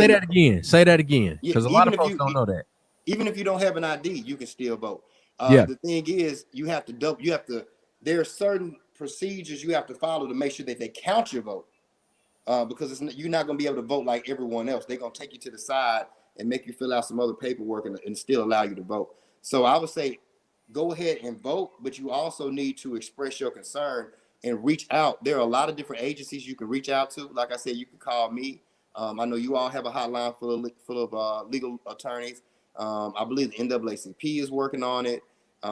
say that again. Because a lot of folks don't know that. Even if you don't have an ID, you can still vote. The thing is, you have to, there are certain procedures you have to follow to make sure that they count your vote. Because you're not going to be able to vote like everyone else. They're going to take you to the side and make you fill out some other paperwork and still allow you to vote. So I would say go ahead and vote, but you also need to express your concern and reach out. There are a lot of different agencies you can reach out to. Like I said, you can call me. I know you all have a hotline full of legal attorneys. I believe the NAACP is working on it.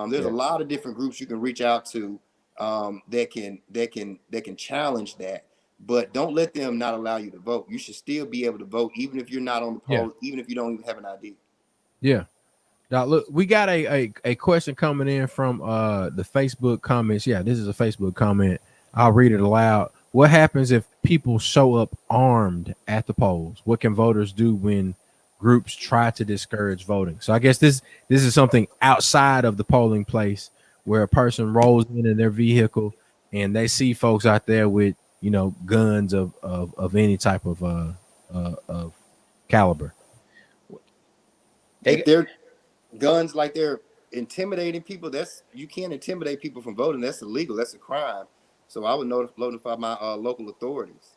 There's a lot of different groups you can reach out to that can challenge that. But don't let them not allow you to vote. You should still be able to vote, even if you're not on the poll, even if you don't even have an ID. Yeah. Now, look, we got a question coming in from the Facebook comments. Yeah, this is a Facebook comment. I'll read it aloud. What happens if people show up armed at the polls? What can voters do when groups try to discourage voting? So I guess this is something outside of the polling place where a person rolls in their vehicle and they see folks out there with, you know, guns of any type of caliber. If they're guns like they're intimidating people, you can't intimidate people from voting. That's illegal. That's a crime. So I would notify my local authorities.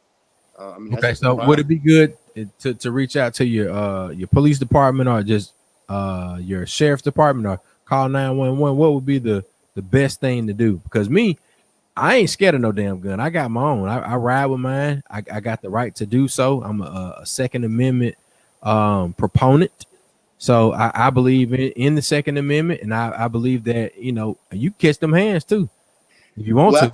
Okay, so would it be good to reach out to your police department or just your sheriff's department or call 911? What would be the best thing to do? Because I ain't scared of no damn gun. I got my own. I ride with mine. I got the right to do so. I'm a Second Amendment proponent. So I believe in the Second Amendment, and I believe that, you know, you catch them hands too if you want to.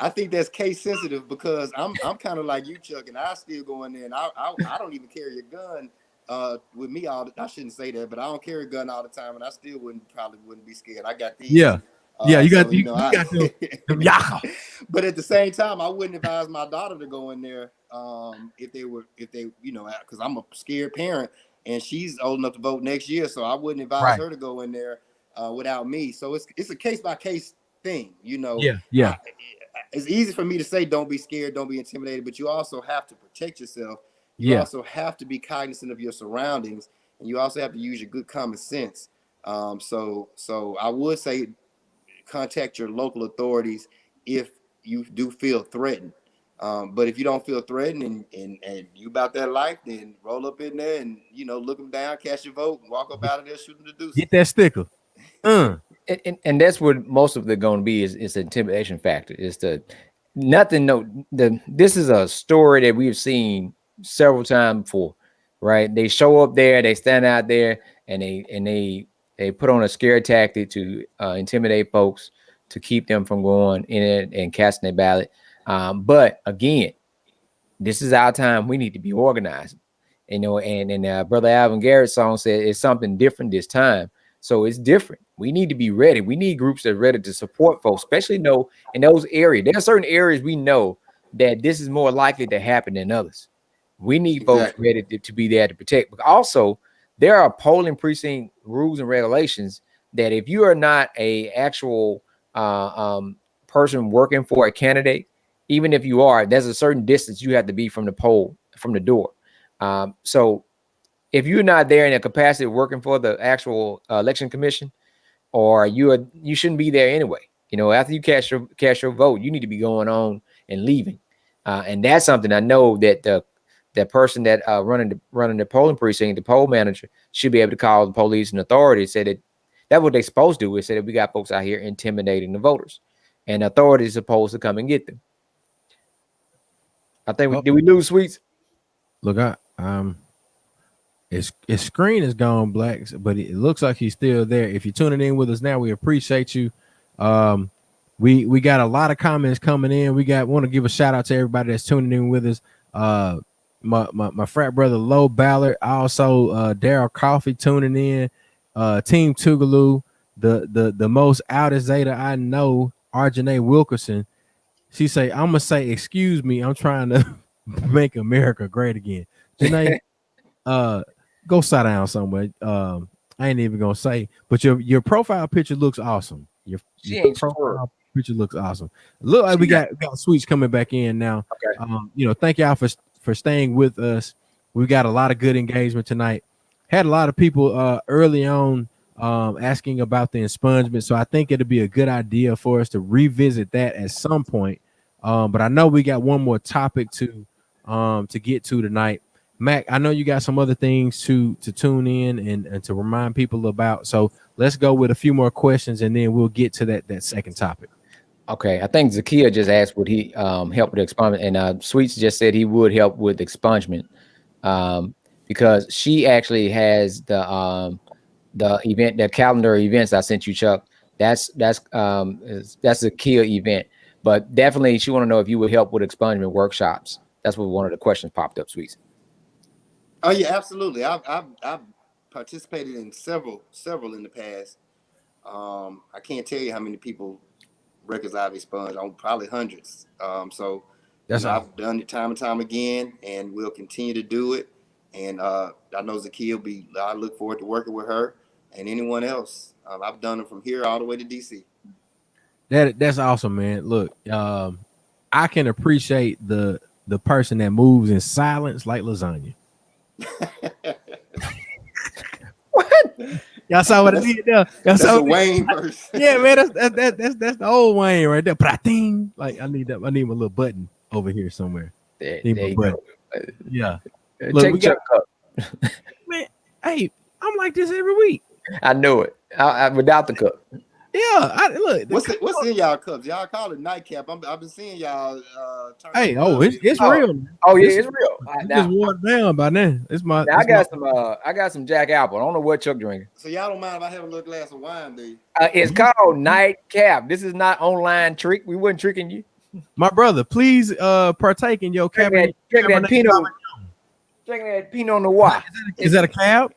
I think that's case sensitive because I'm kind of like you, Chuck, and I still go in there and I don't even carry a gun with me I shouldn't say that, but I don't carry a gun all the time, and I still probably wouldn't be scared. I got these. Yeah. You got so, you got them. But at the same time, I wouldn't advise my daughter to go in there if they you know, because I'm a scared parent and she's old enough to vote next year, so I wouldn't advise her to go in there without me. So it's a case by case thing, you know. Yeah. It's easy for me to say don't be scared, don't be intimidated, but you also have to protect yourself. You also have to be cognizant of your surroundings, and you also have to use your good common sense. So I would say contact your local authorities if you do feel threatened. But if you don't feel threatened and you about that life, then roll up in there and, you know, look them down, cast your vote, and walk up out of there shooting the deuce. Get that sticker. And that's what most of it going to be is the intimidation factor. Is this is a story that we've seen several times before, right? They show up there, they stand out there, and they put on a scare tactic to intimidate folks to keep them from going in it and casting their ballot. But again, this is our time. We need to be organized, you know. And Brother Alvin Garrett's song said it's something different this time. So it's different. We need to be ready. We need groups that are ready to support folks, especially in those areas. There are certain areas we know that this is more likely to happen than others. We need folks ready to be there to protect. But also, there are polling precinct rules and regulations that if you are not a actual person working for a candidate, even if you are, there's a certain distance you have to be from the poll, from the door. So if you're not there in a capacity of working for the actual election commission, or you shouldn't be there anyway. You know, after you cast your vote, you need to be going on and leaving. And that's something I know that that person that running the polling precinct, the poll manager, should be able to call the police and authorities. Say that's what they're supposed to do. Is say that we got folks out here intimidating the voters, and authorities are supposed to come and get them. I think did we lose Sweets? Look, his screen is gone black, but it looks like he's still there. If you're tuning in with us now, we appreciate you. We got a lot of comments coming in. Want to give a shout out to everybody that's tuning in with us. My frat brother Low Ballard, also Daryl Coffee tuning in. Team Tougaloo, the most out of Zeta I know, Arjanae Wilkerson. She say, I'm gonna say, excuse me, I'm trying to make America great again. Janae, go sit down somewhere. I ain't even gonna say, but your profile picture looks awesome. Your profile picture looks awesome. Look like we got Sweets coming back in now. Okay. Thank y'all for staying with us. We got a lot of good engagement tonight. Had a lot of people early on asking about the expungement, so I think it'll be a good idea for us to revisit that at some point. But I know we got one more topic to get to tonight. Mac, I know you got some other things to tune in and to remind people about. So let's go with a few more questions, and then we'll get to that second topic. Okay, I think Zakia just asked would he help with expungement, and Sweets just said he would help with expungement because she actually has the event, the calendar events I sent you, Chuck. That's a key event, but definitely she want to know if you would help with expungement workshops. That's what one of the questions popped up, Sweets. Oh yeah, absolutely. I've participated in several in the past. I can't tell you how many people records I've expunged. Probably hundreds. So I've done it time and time again, and we'll continue to do it. And I know Zakia will be. I look forward to working with her and anyone else. I've done it from here all the way to DC. That's awesome, man. Look, I can appreciate the person that moves in silence like lasagna. What? Y'all saw what I did there? That's a Wayne verse. Yeah, man, that's the old Wayne right there. Pra-ting. Like I need my little button over here somewhere. There you go. Yeah. Look, check your cup. Man, hey, I'm like this every week. I know it. I without the cup. Yeah, look. What's in y'all cups? Y'all call it Nightcap. I've been seeing y'all. Hey, it's real. Oh yeah, it's real. It's watered down by now. I got some Jack Apple. I don't know what Chuck drinking. So y'all don't mind if I have a little glass of wine, do you? It's called Nightcap. This is not online trick. We wasn't tricking you. My brother, please partake in your Cabernet. Drink that Pinot Noir. Is that a cab?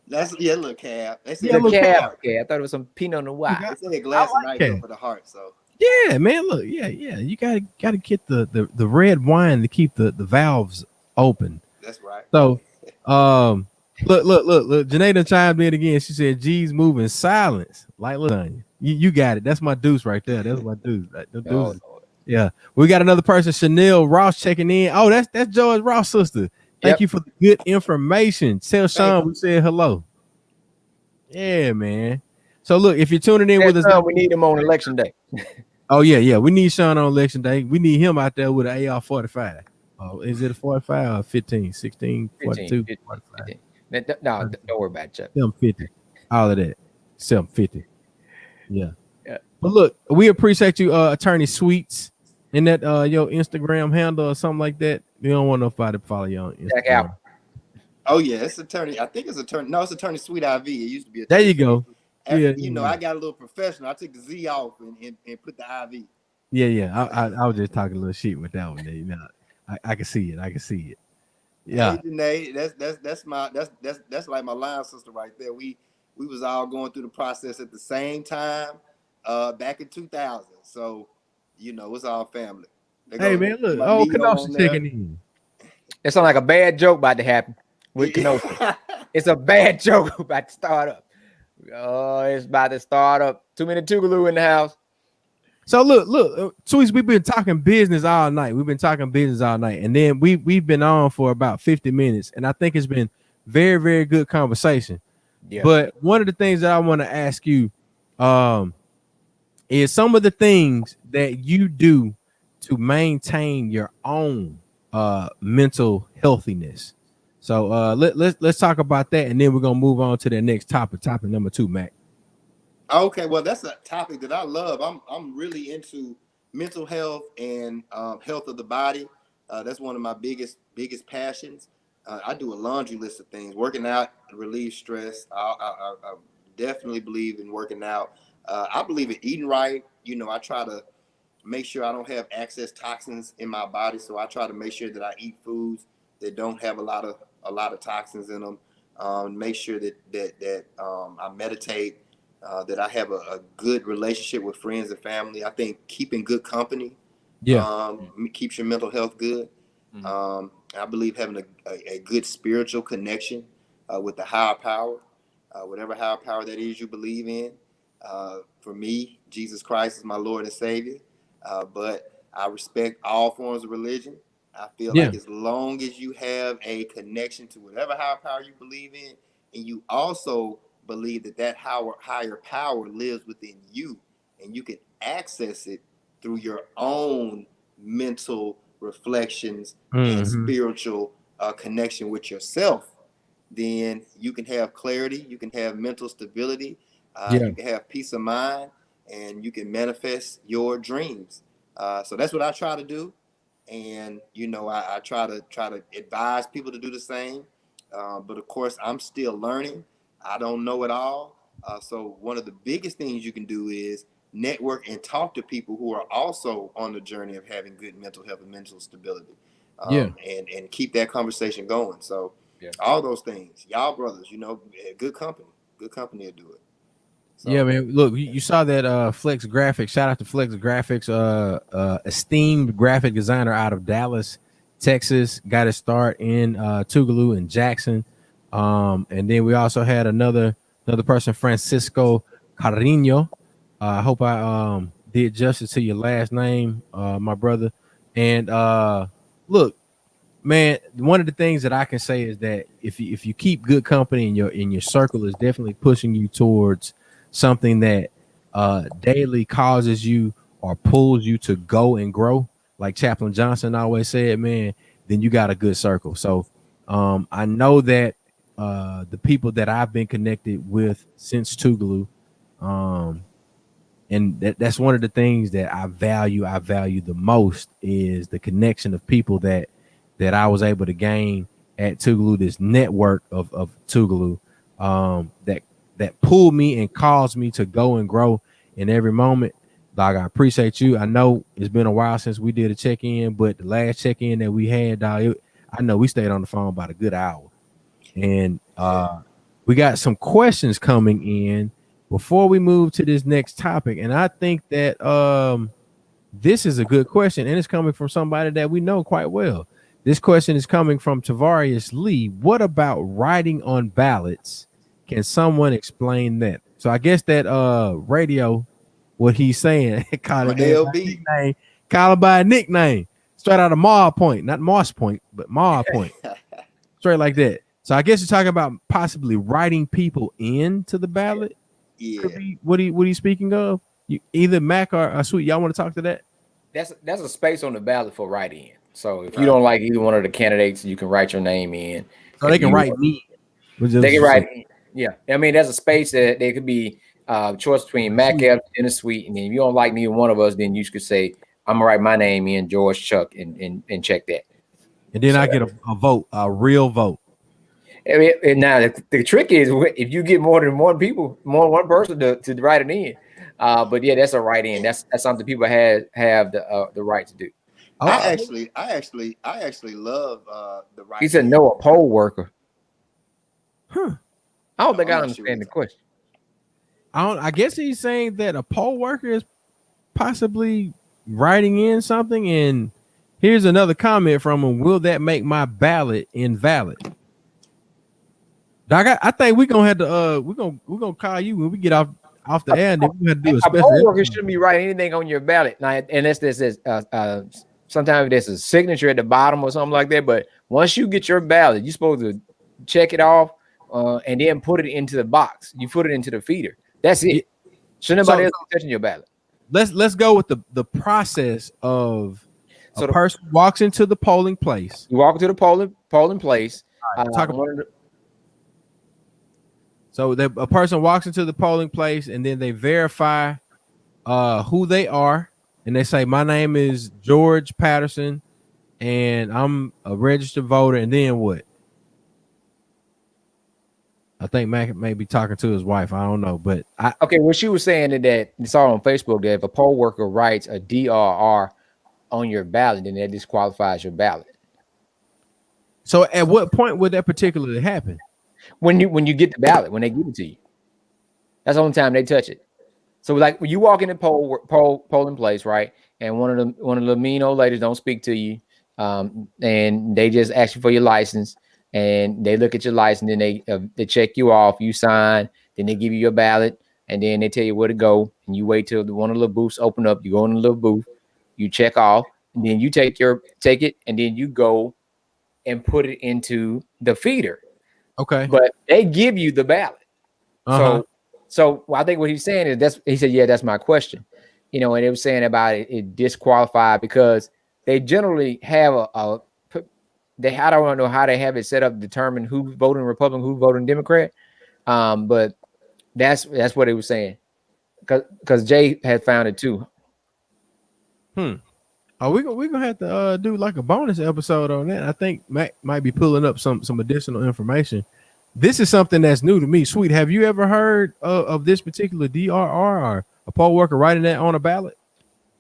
That's a little cab. That's a cab. Okay, I thought it was some Pinot Noir. It's a glass of Nightcap for the heart. So yeah, man. Look, yeah. You gotta get the red wine to keep the valves open. That's right. So, look. Janae chimed in again. She said, "G's moving silence like lasagna." You got it. That's my deuce right there. That's my deuce. Deuce. Yeah, we got another person, Chanel Ross, checking in. Oh, that's George Ross' sister. Thank you for the good information. Tell Sean we said hello. Yeah, man. So look, if you're tuning in with us, we need him on election day. Oh yeah. We need Sean on election day. We need him out there with an AR-45. Oh, is it a 45 or 15, 16, 42? 15. No, don't worry about it, Chuck. 750. All of that. 750. Yeah. But look, we appreciate you, Attorney Sweets, in that your Instagram handle or something like that. You don't want nobody to follow you on Instagram. Check out. Oh yeah, it's Attorney. I think it's Attorney. No, it's Attorney Sweet IV. It used to be. There you go. I got a little professional. I took the Z off and put the IV. Yeah. I was just talking a little shit with that one. There, you know, I can see it. Yeah. Hey, Janae, that's like my line sister right there. We was all going through the process at the same time, back in 2000. So, it's all family. Hey man, look, Kenosha checking in. It sounds like a bad joke about to happen with Kenosha. It's a bad joke about to start up. Oh, it's about to start up. Too many Tougaloo in the house. So look, Sweets, we've been talking business all night. And then we've been on for about 50 minutes, and I think it's been Very, very good conversation. Yeah. But one of the things that I want to ask you is some of the things that you do to maintain your own mental healthiness. So let's talk about that, and then we're gonna move on to the next topic number 2, Mac. Okay, well, that's a topic that I love. I'm really into mental health and health of the body. That's one of my biggest passions. I do a laundry list of things. Working out relieves stress. I definitely believe in working out. I believe in eating right. You know, I try to make sure I don't have excess toxins in my body. So I try to make sure that I eat foods that don't have a lot of toxins in them. Make sure that I meditate. That I have a good relationship with friends and family. I think keeping good company keeps your mental health good. I believe having a good spiritual connection with the higher power, whatever higher power that is you believe in. For me, Jesus Christ is my Lord and Savior, but I respect all forms of religion. I feel like as long as you have a connection to whatever higher power you believe in, and you also believe that higher power lives within you, and you can access it through your own mental reflections and spiritual connection with yourself, then you can have clarity, you can have mental stability, you can have peace of mind, and you can manifest your dreams. So that's what I try to do. And, you know, I try to advise people to do the same. But of course, I'm still learning. I don't know it all. So one of the biggest things you can do is network and talk to people who are also on the journey of having good mental health and mental stability. And keep that conversation going. So all those things, y'all brothers, you know, good company will do it. So, yeah, man. Look, you saw that Flex Graphics. Shout out to Flex Graphics, esteemed graphic designer out of Dallas, Texas. Got his start in Tougaloo and Jackson. And then we also had another person, Francisco Carino. I hope I did justice to your last name, my brother. And look, man, one of the things that I can say is that if you keep good company in your circle is definitely pushing you towards something that daily causes you or pulls you to go and grow, like Chaplain Johnson always said, man, then you got a good circle. So I know that the people that I've been connected with since Tougaloo, and that's one of the things that I value the most is the connection of people that I was able to gain at Tougaloo, this network of Tougaloo that pulled me and caused me to go and grow in every moment. Dog, I appreciate you. I know it's been a while since we did a check-in, but the last check-in that we had, dog, I know we stayed on the phone about a good hour. And we got some questions coming in before we move to this next topic. And I think that this is a good question, and it's coming from somebody that we know quite well. This question is coming from Tavarius Lee. What about writing on ballots? Can someone explain that? So I guess that radio, what he's saying, call it by a nickname, straight out of Ma Point, not Moss Point, but Ma Point, straight like that. So I guess you're talking about possibly writing people into the ballot. Yeah. Could be, what are you speaking of? Either Mac or Sweet, y'all want to talk to that? That's a space on the ballot for write-in. So if you don't like either one of the candidates, you can write your name in. So they can write me. They can write in. Yeah. I mean, there's a space that there could be choice between Mac F and a Sweet. And then if you don't like neither one of us, then you could say, I'm gonna write my name in, George Chuck, and check that. And then I get a vote, a real vote. I mean, and now the trick is if you get more than one person to write it in. But yeah, that's a write-in. That's something people have the right to do. I actually love the right. He said no, a poll worker. I don't think I understand the question. I guess he's saying that a poll worker is possibly writing in something. And here's another comment from him. Will that make my ballot invalid? Doc, I think we're gonna have to we're gonna call you when we get off the air, and then we have to do a special. Poll worker shouldn't be writing anything on your ballot now, unless this is sometimes there's a signature at the bottom or something like that. But once you get your ballot, you're supposed to check it off, and then put it into the box. You put it into the feeder. That's it. Should nobody else be touching your ballot? Let's go with the process of So a person walks into the polling place. You walk into the polling place. So a person walks into the polling place, and then they verify who they are, and they say, "My name is George Patterson, and I'm a registered voter." And then what? I think Mac may be talking to his wife. I don't know, but okay. What she was saying that you saw on Facebook that if a poll worker writes a DRR on your ballot, then that disqualifies your ballot. So at what point would that particularly happen? When you get the ballot, when they give it to you. That's the only time they touch it. So like when you walk in the polling place, right? And one of the mean old ladies don't speak to you, and they just ask you for your license, and they look at your license, and they check you off, you sign, then they give you your ballot, and then they tell you where to go, and you wait till one of the little booths open up. You go in the little booth, you check off, and then you take it, and then you go and put it into the feeder. Okay. But they give you the ballot. So I think what he's saying is he said, yeah, that's my question. And it was saying about it disqualified because they generally have I don't know how they have it set up to determine who's voting Republican, who's voting Democrat. But that's what it was saying. Because Jay had found it too. Oh, we're gonna have to do like a bonus episode on that. I think Mac might be pulling up some additional information. This is something that's new to me. Sweet, have you ever heard of this particular DRR or a poll worker writing that on a ballot?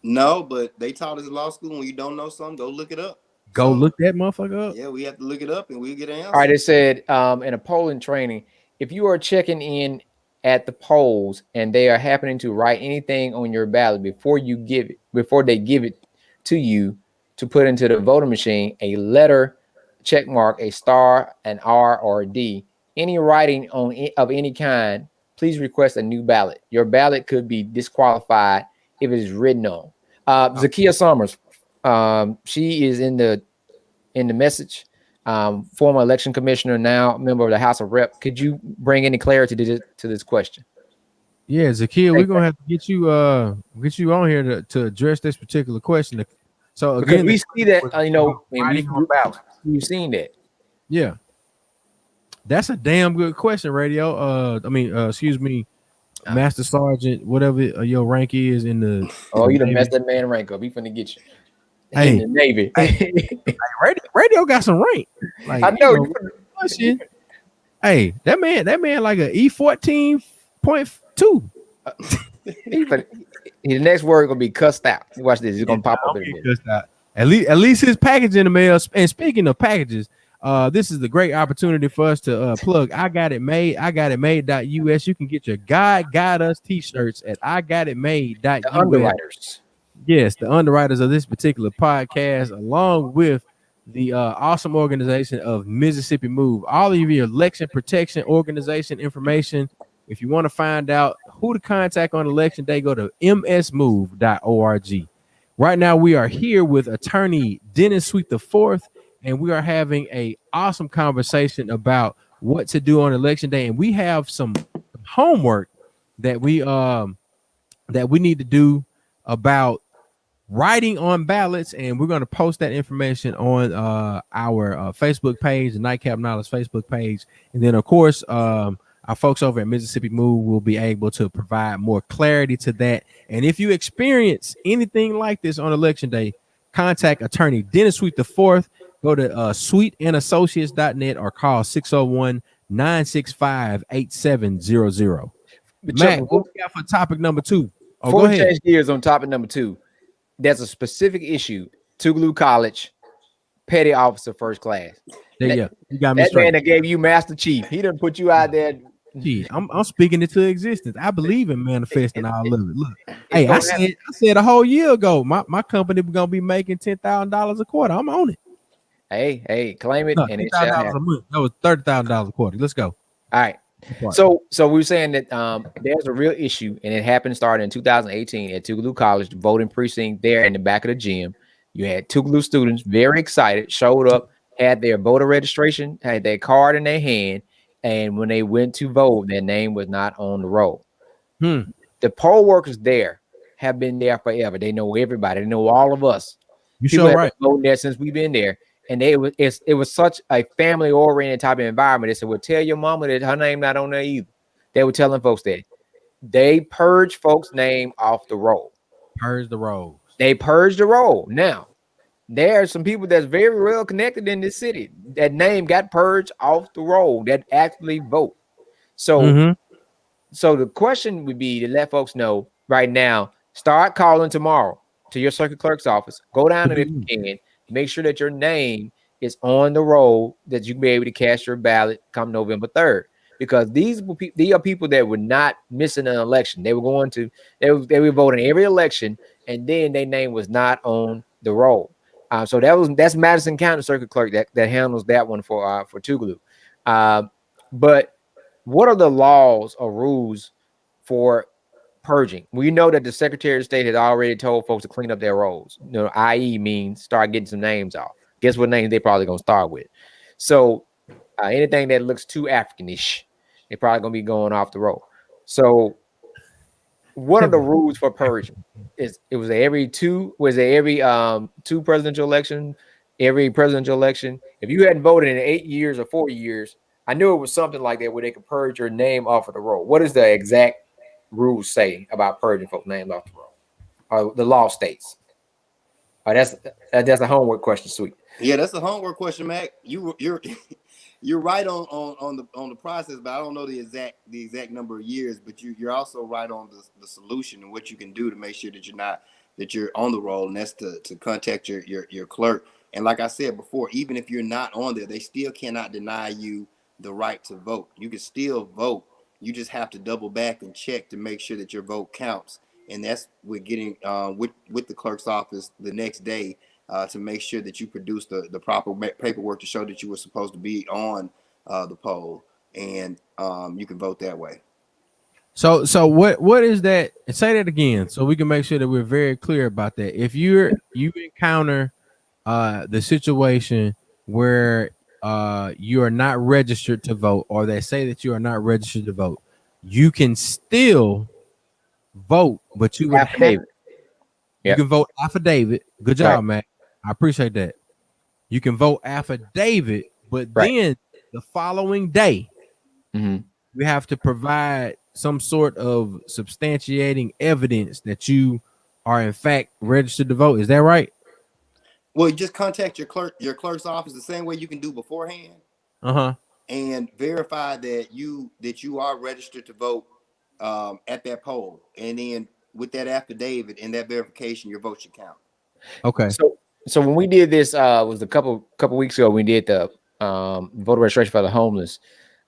No, but they taught us in law school when you don't know something, go look it up. Go look that motherfucker up. Yeah, we have to look it up and we'll get an answer. All right, it said in a polling training, if you are checking in at the polls and they are happening to write anything on your ballot before they give it to you to put into the voting machine, a letter, check mark, a star, an R, or a D, any writing of any kind, please request a new ballot. Your ballot could be disqualified if it is written on. Zakiya Summers, she is in the message. Former election commissioner, now member of the House of Rep. Could you bring any clarity to this question? Yeah, Zakiya, we're gonna have to get you on here to address this particular question. So again, we see that we've seen that. Yeah, that's a damn good question, Radio. Excuse me, Master Sergeant, whatever your rank is in the. Oh, you done messed that man rank up. He finna get you. Hey, in the Navy. Radio got some rank. Like, I know. Hey, that man like a E14.2. The next word gonna be cussed out. Watch this. It's gonna pop up in a minute. At least his package in the mail. And speaking of packages, this is the great opportunity for us to plug I Got It Made. I Got It Made.us. You can get your God Got Us t-shirts at I Got It Made.us. The underwriters. Yes, the underwriters of this particular podcast, along with the awesome organization of Mississippi Move. All of your election protection organization information. If you want to find out who to contact on election day, go to msmove.org. Right now, we are here with attorney Dennis Sweet IV, and we are having an awesome conversation about what to do on election day. And we have some homework that we need to do about writing on ballots, and we're going to post that information on our Facebook page, the Nightcap Knowledge Facebook page. And then, of course, our folks over at Mississippi Move will be able to provide more clarity to that. And if you experience anything like this on election day, contact attorney Dennis Sweet IV. Go to sweetandassociates.net or call 601-965-8700. Matt, what we got for topic number 2? Before we change gears on topic number 2, there's a specific issue. Tougaloo College, petty officer, first class. There you go. You got me that straight. Man that gave you Master Chief. He done put you out there. Gee, I'm speaking it to existence. I believe in manifesting all of it. Look, hey, I said a whole year ago, my company was gonna be making $10,000 a quarter. I'm on it. Hey, claim it, and it shall happen. A month. That was $30,000 a quarter. Let's go. All right. So we were saying that there's a real issue, and it happened starting in 2018 at Tougaloo College, the voting precinct there in the back of the gym. You had Tougaloo students very excited, showed up had their voter registration, had their card in their hand, and when they went to vote, their name was not on the roll. The poll workers there have been there forever. They know everybody. They know all of us. You People sure have right. been voting there since we've been there. And it was such a family-oriented type of environment. They said, well, tell your mama that her name not on there either. They were telling folks that. They purged folks' name off the roll. Purge the rolls. They purged the roll. Now, there are some people that's very well connected in this city. That name got purged off the roll that actually vote. So, so the question would be to let folks know right now, start calling tomorrow to your circuit clerk's office. Go down there if you can. Make sure that your name is on the roll that you can be able to cast your ballot come November 3rd. Because these are people that were not missing an election. They were going to, they were voting every election, and then their name was not on the roll. So that's Madison County Circuit Clerk that handles that one for Tougaloo. But what are the laws or rules for purging? We know that the Secretary of State has already told folks to clean up their rolls. You know, i.e. means start getting some names off. Guess what names they probably gonna start with? So anything that looks too Africanish, they probably gonna be going off the roll. So what are the rules for purging? Was there every two presidential election? Every presidential election? If you hadn't voted in 8 years or 4 years, I knew it was something like that where they could purge your name off of the roll. What does the exact rules say about purging folks' names off the roll? Or the law states? That's a homework question, Sweet. Yeah, that's a homework question, Mac. You're right on the process, but I don't know the exact number of years. But you're also right on the solution and what you can do to make sure that you're on the roll, and that's to contact your clerk. And like I said before, even if you're not on there, they still cannot deny you the right to vote. You can still vote. You just have to double back and check to make sure that your vote counts. And that's with getting with the clerk's office the next day to make sure that you produce the proper paperwork to show that you were supposed to be on the poll, and you can vote that way. So what is that? Say that again, so we can make sure that we're very clear about that. If you encounter the situation where you are not registered to vote, or they say that you are not registered to vote, you can still vote, but you would affidavit. You can vote affidavit. Good job, Matt. I appreciate that. You can vote affidavit, but then the following day, you have to provide some sort of substantiating evidence that you are in fact registered to vote. Is that right? Well, you just contact your clerk's office the same way you can do beforehand. And verify that you are registered to vote at that poll, and then with that affidavit and that verification, your vote should count. Okay. So when we did this, was a couple weeks ago. We did the voter registration for the homeless.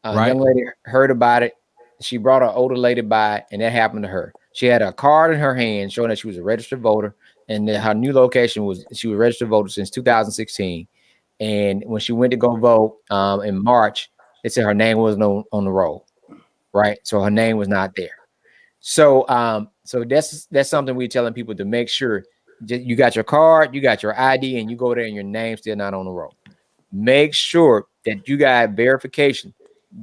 A young lady heard about it. She brought her older lady by, and that happened to her. She had a card in her hand showing that she was a registered voter, and that her new location was she was a registered voter since 2016. And when she went to go vote in March, they said her name wasn't on the roll, right? So her name was not there. So so that's something we're telling people to make sure you got your card, you got your ID, and you go there and your name's still not on the roll. Make sure that you got verification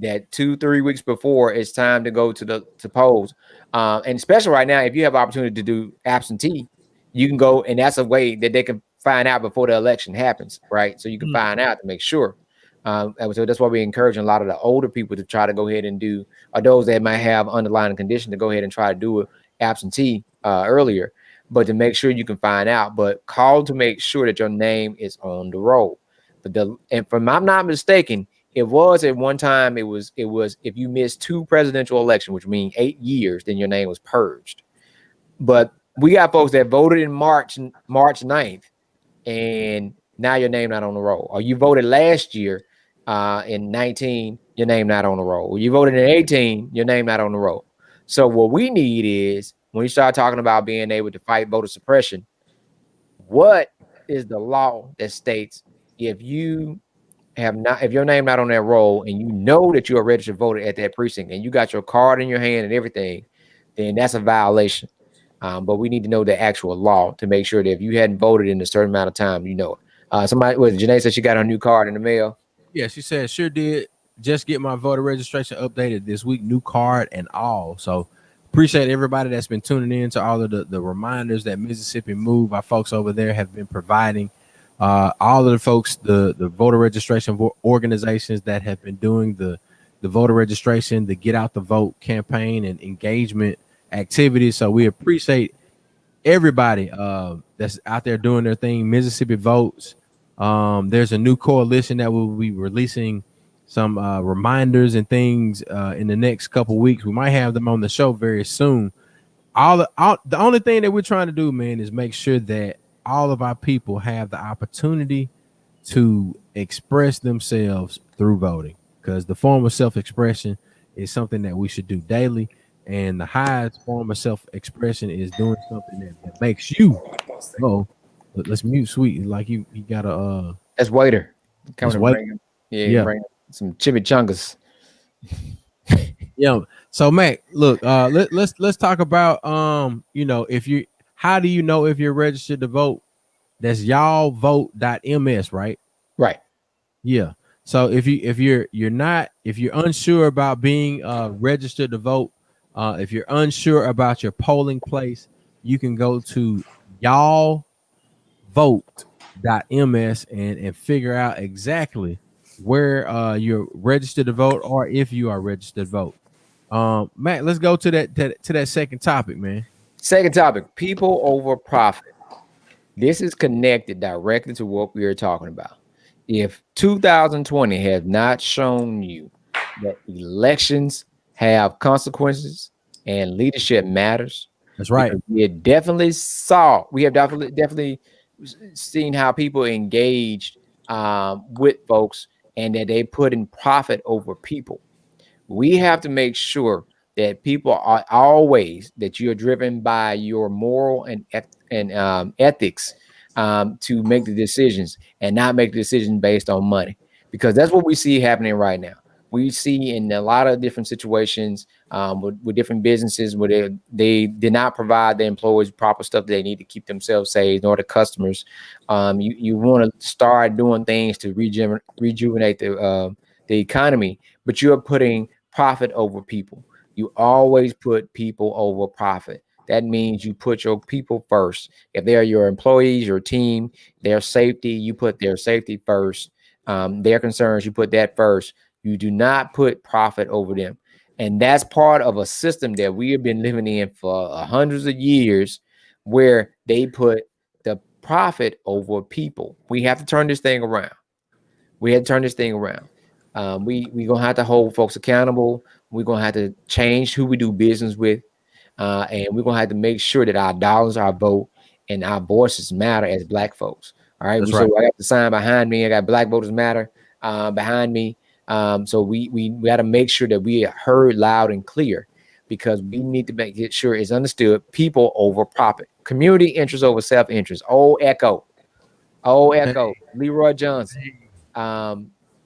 that 2-3 weeks before it's time to go to polls. And especially right now, if you have opportunity to do absentee, you can go, and that's a way that they can find out before the election happens, right? So you can find out to make sure. So that's why we're encouraging a lot of the older people to try to go ahead and do, or those that might have underlying condition to go ahead and try to do it absentee earlier, but to make sure you can find out. But call to make sure that your name is on the roll. But and if I'm not mistaken, it was at one time, it was if you missed 2 presidential elections, which means 8 years, then your name was purged. But we got folks that voted in March 9th, and now your name not on the roll. Or you voted last year in 19, your name not on the roll. Or you voted in 18, your name not on the roll. So what we need is, when you start talking about being able to fight voter suppression, what is the law that states if your name not on that roll, and you know that you're a registered voter at that precinct, and you got your card in your hand and everything, then that's a violation. But we need to know the actual law to make sure that if you hadn't voted in a certain amount of time, you know it. Somebody, Janae said she got her new card in the mail. Yeah, she said sure did. Just get my voter registration updated this week, new card and all. So appreciate everybody that's been tuning in to all of the reminders that Mississippi Move, our folks over there, have been providing. All of the folks, the voter registration organizations that have been doing the voter registration, the Get Out the Vote campaign and engagement activities. So we appreciate everybody that's out there doing their thing. Mississippi Votes. There's a new coalition that will be releasing some reminders and things in the next couple weeks. We might have them on the show very soon. The only thing that we're trying to do, man, is make sure that all of our people have the opportunity to express themselves through voting, because the form of self-expression is something that we should do daily. And the highest form of self-expression is doing something that makes you. Oh, let's mute Sweet. Like you got a. That's waiter. That's waiter. Yeah. Bring some chimichangas. Yeah. So Mac, look, let's talk about how do you know if you're registered to vote? That's y'allvote.ms, right? Right. Yeah. So if you're unsure about being registered to vote, if you're unsure about your polling place, you can go to y'allvote.ms and figure out exactly where you're registered to vote, or if you are registered to vote. Matt, let's go to that second topic, man. Second topic: people over profit. This is connected directly to what we are talking about. If 2020 has not shown you that elections have consequences and leadership matters, that's right. We have definitely seen how people engaged with folks, and that they put in profit over people. We have to make sure that people are always, that you're driven by your moral and ethics to make the decisions, and not make the decision based on money, because that's what we see happening right now. We see in a lot of different situations with different businesses where they did not provide the employees proper stuff that they need to keep themselves safe, nor the customers. You want to start doing things to rejuvenate the economy, but you're putting profit over people. You always put people over profit. That means you put your people first. If they're your employees, your team, their safety, you put their safety first. Their concerns, you put that first. You do not put profit over them. And that's part of a system that we have been living in for hundreds of years, where they put the profit over people. We have to turn this thing around. We going to have to hold folks accountable. We're going to have to change who we do business with. And we're going to have to make sure that our dollars, our vote, and our voices matter as Black folks. All right. That's so right. I got the sign behind me. I got Black Voters Matter behind me. So we got to make sure that we are heard loud and clear, because we need to make sure it's understood. People over profit, community interest over self-interest. Echo, Leroy Johnson.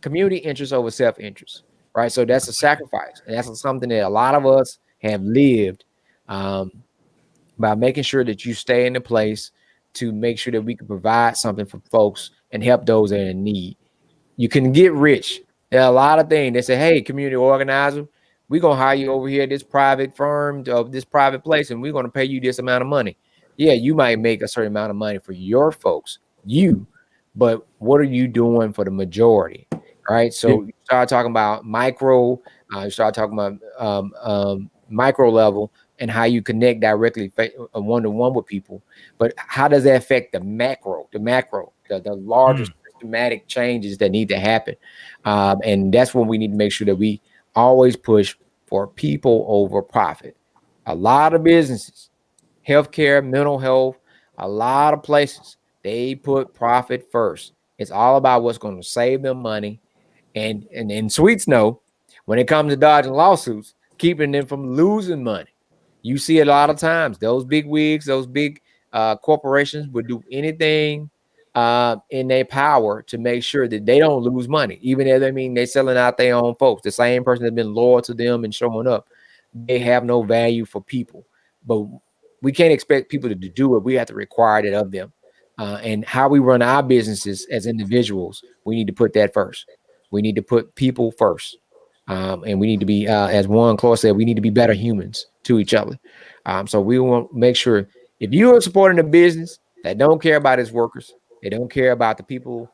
Community interest over self-interest, right? So that's a sacrifice, and that's something that a lot of us have lived by making sure that you stay in the place to make sure that we can provide something for folks and help those that are in need. You can get rich. There are a lot of things. They say, hey, community organizer, we're going to hire you over here at this private firm, this private place, and we're going to pay you this amount of money. Yeah, you might make a certain amount of money for your folks, but what are you doing for the majority? Right. So you start talking about micro, you start talking about micro level, and how you connect directly one-to-one with people. But how does that affect the macro, the larger systematic changes that need to happen? And that's when we need to make sure that we always push for people over profit. A lot of businesses, healthcare, mental health, a lot of places, they put profit first. It's all about what's going to save them money. And Sweets know, when it comes to dodging lawsuits, keeping them from losing money. You see a lot of times those big wigs, those big corporations would do anything in their power to make sure that they don't lose money, even if they're selling out their own folks. The same person that's been loyal to them and showing up, they have no value for people. But we can't expect people to do it. We have to require it of them. and how we run our businesses as individuals. We need to put that first. We need to put people first. And we need to be, as Warren Claw said, we need to be better humans to each other. So we want to make sure if you are supporting a business that don't care about its workers, they don't care about the people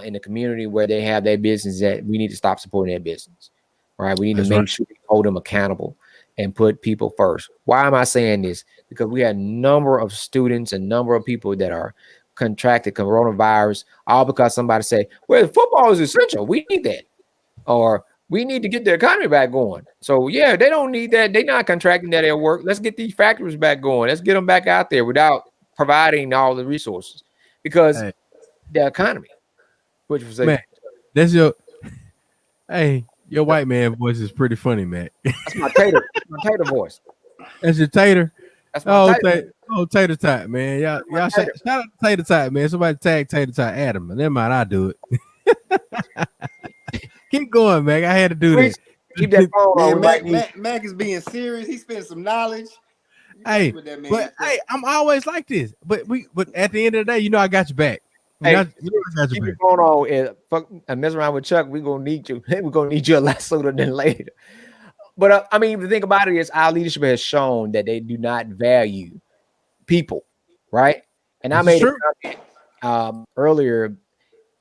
in the community where they have their business, that we need to stop supporting that business. Right? We need to make sure we hold them accountable and put people first. Why am I saying this? Because we had a number of students and number of people that are contracted coronavirus, all because somebody say, well, football is essential. We need that. Or we need to get the economy back going. So yeah, they don't need that. They're not contracting that at work. Let's get these factories back going. Let's get them back out there without providing all the resources, because the economy. Which was man, that's your your white man voice is pretty funny, man. That's my tater voice. That's your tater. That's my tater. Tater tot, man. Y'all shout out to Tater tot, man. Somebody tag Tater tot Adam. Never mind, I do it. Keep going, Mac. I had to do this. Keep that phone on. Mac is being serious. He spent some knowledge. Hey, I'm always like this. But at the end of the day, you know I got your back. Hey, keep your phone on and mess around with Chuck. We're gonna need you. We're gonna need you a lot sooner than later. But I mean, the thing about it is, our leadership has shown that they do not value people, right? And I made a comment earlier.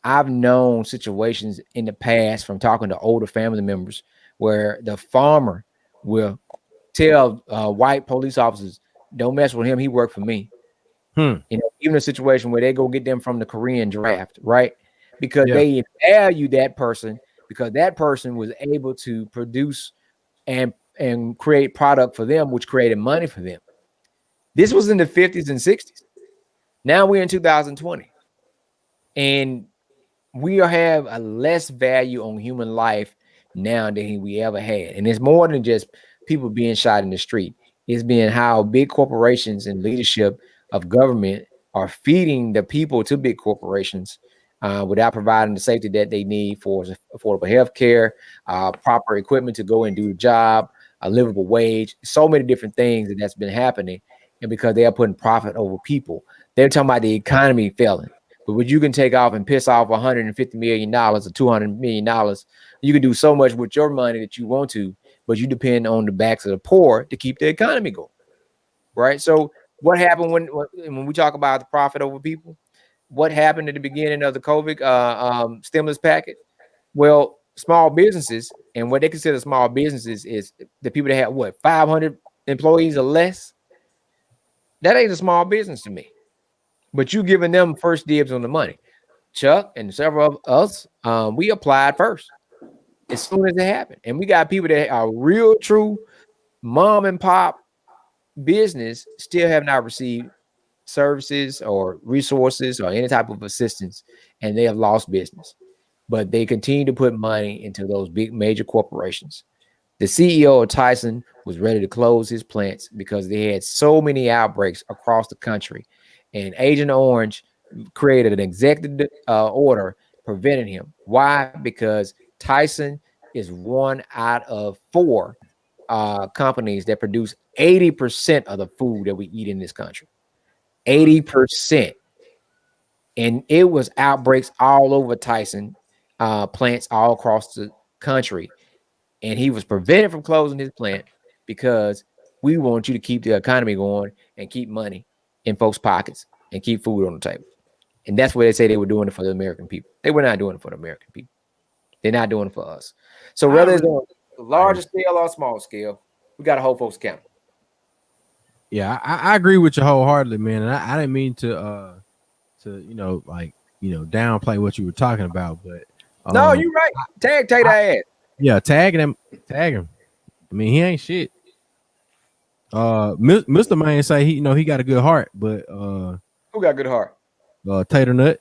I've known situations in the past from talking to older family members where the farmer will tell white police officers, "Don't mess with him. He worked for me." You know, even a situation where they go get them from the Korean draft, right? Because they value that person, because that person was able to produce and create product for them, which created money for them. This was in the 50s and 60s. Now we're in 2020. And we have a less value on human life now than we ever had. And it's more than just people being shot in the street. It's being how big corporations and leadership of government are feeding the people to big corporations without providing the safety that they need for affordable health care, proper equipment to go and do the job, a livable wage, so many different things that's been happening. And because they are putting profit over people, they're talking about the economy failing. But what you can take off and piss off $150 million or $200 million, you can do so much with your money that you want to, but you depend on the backs of the poor to keep the economy going, right? So what happened when we talk about the profit over people? What happened at the beginning of the COVID stimulus package? Well, small businesses, and what they consider small businesses is the people that have 500 employees or less. That ain't a small business to me. But you giving them first dibs on the money. Chuck and several of us, we applied first as soon as it happened. And we got people that are real, true mom and pop business still have not received services or resources or any type of assistance, and they have lost business. But they continue to put money into those big major corporations. The CEO of Tyson was ready to close his plants because they had so many outbreaks across the country. And Agent Orange created an executive order preventing him. Why? Because Tyson is one out of 4 companies that produce 80% of the food that we eat in this country. 80%. And it was outbreaks all over Tyson plants all across the country. And he was prevented from closing his plant because we want you to keep the economy going and keep money in folks' pockets and keep food on the table. And that's what they say they were doing it for the American people. They were not doing it for the American people. They're not doing it for us. So whether it's on a larger scale or small scale, we got to hold folks accountable. Yeah, I agree with you wholeheartedly, man. And I didn't mean to downplay what you were talking about, but no, you're right. Tag Tater ass. Yeah, tag him. I mean, he ain't shit. Mr. Man say he got a good heart, but who got a good heart? Tater Nut.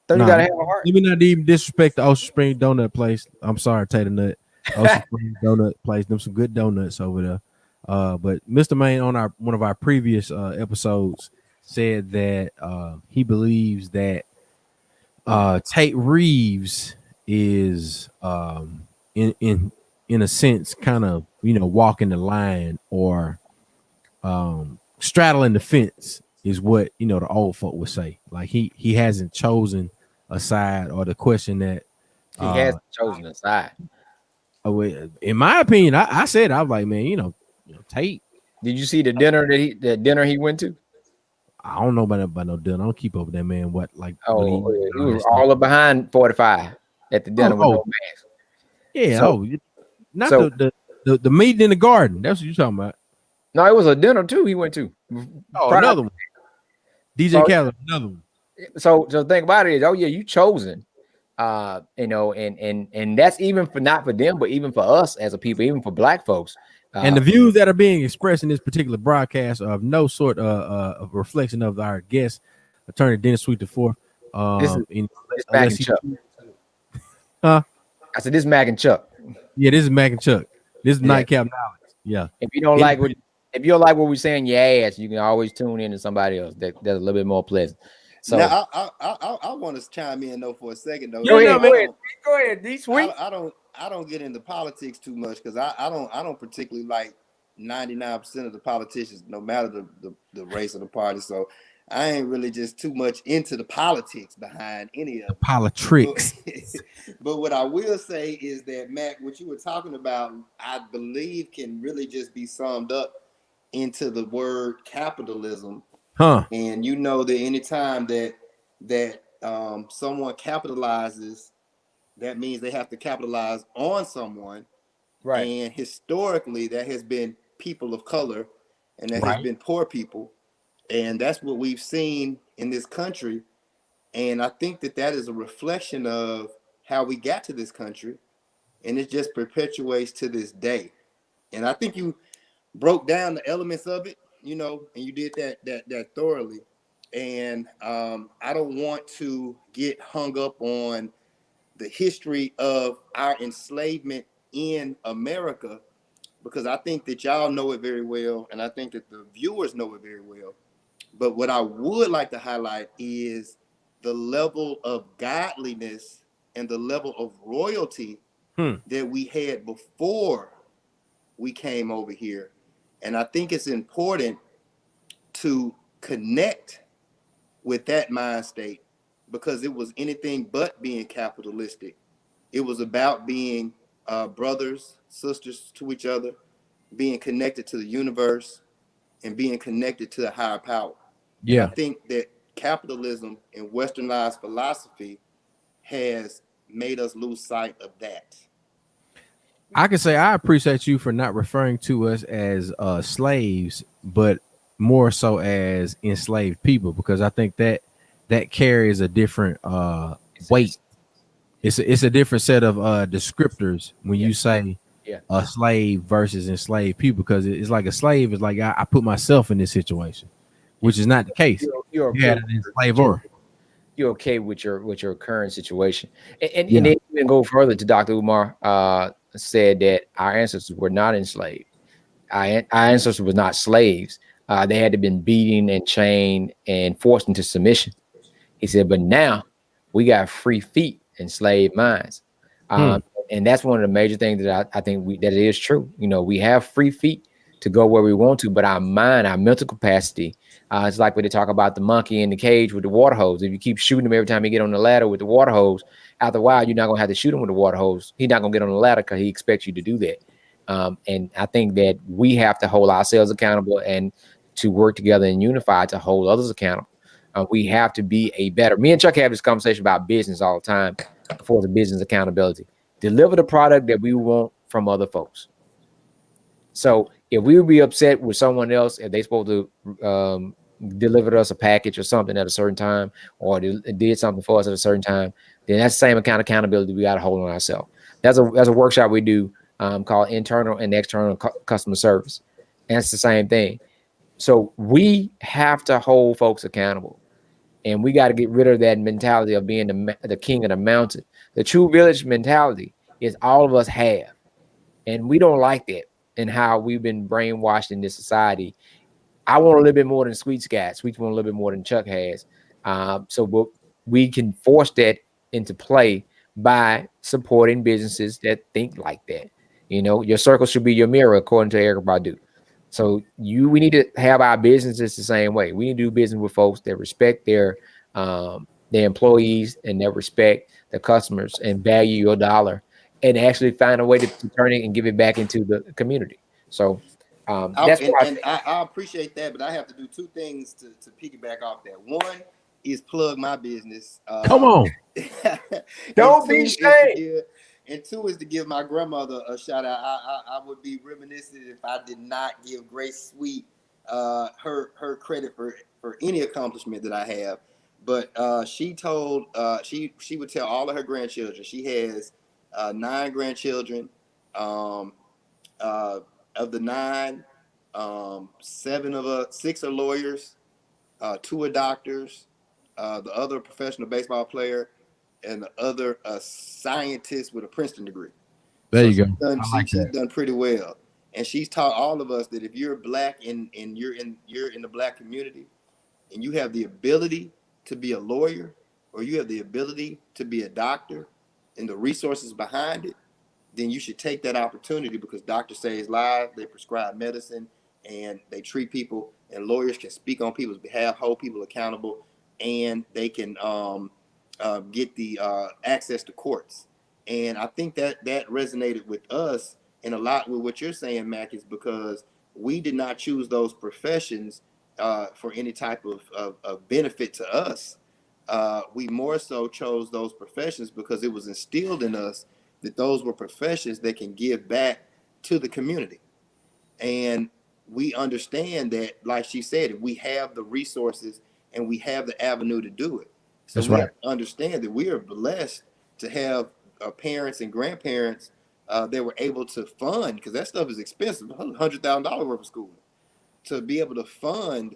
You gotta have a heart. Let me not even disrespect the Ocean Spring Donut place. I'm sorry, Tater Nut. Ocean Spring Donut place. Them some good donuts over there. But Mr. Main on one of our previous episodes said that he believes that Tate Reeves is in a sense kind of walking the line or straddling the fence, is what the old folk would say. Like he hasn't chosen a side, or the question that He has chosen a side. in my opinion, I said, I was like, man, Tate. Did you see the dinner that he went to? I don't know about no dinner. I don't keep up with that man. What like? He was all up behind 45 at the dinner with no mask. Yeah. So, not the meeting in the garden. That's what you're talking about. No, it was a dinner too. He went to. Another one. DJ Khaled, another one. So the thing about it is, you chosen. And that's even for not for them, but even for us as a people, even for black folks. And the views that are being expressed in this particular broadcast are of no sort of reflection of our guest, Attorney Dennis Sweet IV. This Mac and Chuck. Huh? I said this is Mac and Chuck. Yeah, this is Mac and Chuck. This is Nightcap Knowledge. Yeah. If you don't like what we're saying, your ass, you can always tune in to somebody else that's a little bit more pleasant. So now I want to chime in though for a second though. Go ahead, D Sweet. I don't get into politics too much because I don't particularly like 99% of the politicians, no matter the race of the party. So I ain't really just too much into the politics behind any of the politics. But what I will say is that, Mac, what you were talking about, I believe can really just be summed up into the word capitalism. Huh. And that anytime that someone capitalizes, that means they have to capitalize on someone. Right. And historically, that has been people of color, and that has been poor people. And that's what we've seen in this country. And I think that is a reflection of how we got to this country. And it just perpetuates to this day. And I think you broke down the elements of it, and you did that thoroughly. And I don't want to get hung up on the history of our enslavement in America, because I think that y'all know it very well, and I think that the viewers know it very well. But what I would like to highlight is the level of godliness and the level of royalty that we had before we came over here. And I think it's important to connect with that mind state, because it was anything but being capitalistic. It was about being brothers, sisters to each other, being connected to the universe, and being connected to the higher power. Yeah. And I think that capitalism and westernized philosophy has made us lose sight of that. I can say I appreciate you for not referring to us as slaves, but more so as enslaved people, because I think that carries a different weight. It's a different set of descriptors when you say a slave versus enslaved people, because it's like a slave is like I put myself in this situation, which is not the case. You're okay. An enslaver. You're okay with your current situation, and then even go further to Dr. Umar said that our ancestors were not enslaved. Our ancestors were not slaves. They had to been beaten and chained and forced into submission. He said, but now we got free feet and slave minds. And that's one of the major things that I think that it is true. We have free feet to go where we want to, but our mind, our mental capacity, it's like when they talk about the monkey in the cage with the water hose. If you keep shooting him every time you get on the ladder with the water hose, after a while, you're not going to have to shoot him with the water hose. He's not going to get on the ladder because he expects you to do that. And I think that we have to hold ourselves accountable and to work together and unify to hold others accountable. We have to be a better. Me and Chuck have this conversation about business all the time for the business accountability. Deliver the product that we want from other folks. So if we would be upset with someone else, if they supposed to deliver us a package or something at a certain time, or did something for us at a certain time, then that's the same kind of accountability we got to hold on ourselves. That's a workshop we do called internal and external customer service. And it's the same thing. So we have to hold folks accountable, and we got to get rid of that mentality of being the king of the mountain. The true village mentality is all of us have, and we don't like that and how we've been brainwashed in this society. I want a little bit more than Sweet's got. Sweet's want a little bit more than Chuck has. So we can force that into play by supporting businesses that think like that. Your circle should be your mirror, according to Eric Badu. So we need to have our businesses the same way. We need to do business with folks that respect their employees and that respect the customers and value your dollar, and actually find a way to turn it and give it back into the community. So that's what I think. I appreciate that, but I have to do two things to piggyback off that. One is plug my business. Come on. Don't be ashamed. And two is to give my grandmother a shout out. I would be reminiscent if I did not give Grace Sweet her credit for any accomplishment that I have. But she would tell all of her grandchildren. She has 9 grandchildren. Of the 9, 6 are lawyers, 2 are doctors, the other professional baseball player, and the other a scientist with a Princeton degree. There you go. She's done pretty well, and she's taught all of us that if you're black and you're in the black community, and you have the ability to be a lawyer, or you have the ability to be a doctor, and the resources behind it, then you should take that opportunity, because doctors saves lives, they prescribe medicine, and they treat people, and lawyers can speak on people's behalf, hold people accountable, and they can get the access to courts. And I think that resonated with us, and a lot with what you're saying, Mac, is because we did not choose those professions for any type of benefit to us. We more so chose those professions because it was instilled in us that those were professions that can give back to the community. And we understand that, like she said, we have the resources and we have the avenue to do it. So That's we right. have to understand that we are blessed to have parents and grandparents that were able to fund, because that stuff is expensive, $100,000 worth of schooling, to be able to fund,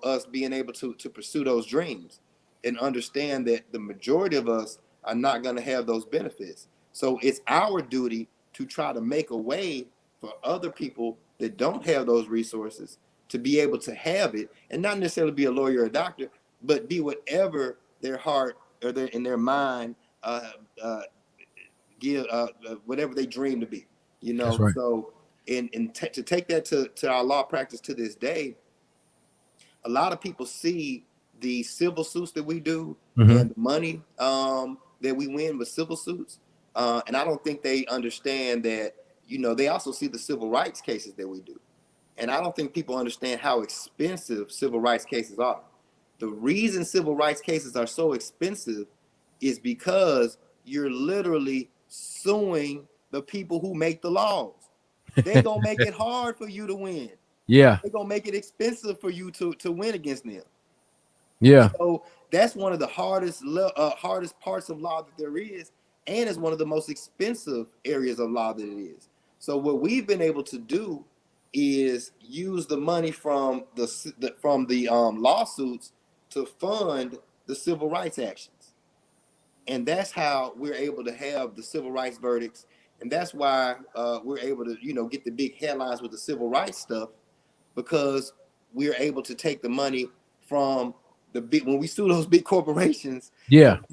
us being able to pursue those dreams, and understand that the majority of us are not going to have those benefits. So it's our duty to try to make a way for other people that don't have those resources to be able to have it, and not necessarily be a lawyer or a doctor, but be whatever their heart or in their mind give whatever they dream to be. That's right. So to take that to our law practice to this day, a lot of people see the civil suits that we do and the money that we win with civil suits. And I don't think they understand that, they also see the civil rights cases that we do. And I don't think people understand how expensive civil rights cases are. The reason civil rights cases are so expensive is because you're literally suing the people who make the laws. They're going to make it hard for you to win. Yeah. They're going to make it expensive for you to win against them. Yeah. So that's one of the hardest parts of law that there is, and it's one of the most expensive areas of law that it is. So what we've been able to do is use the money from the lawsuits to fund the civil rights actions, and that's how we're able to have the civil rights verdicts, and that's why we're able to get the big headlines with the civil rights stuff, because we're able to take the money from when we sue those big corporations,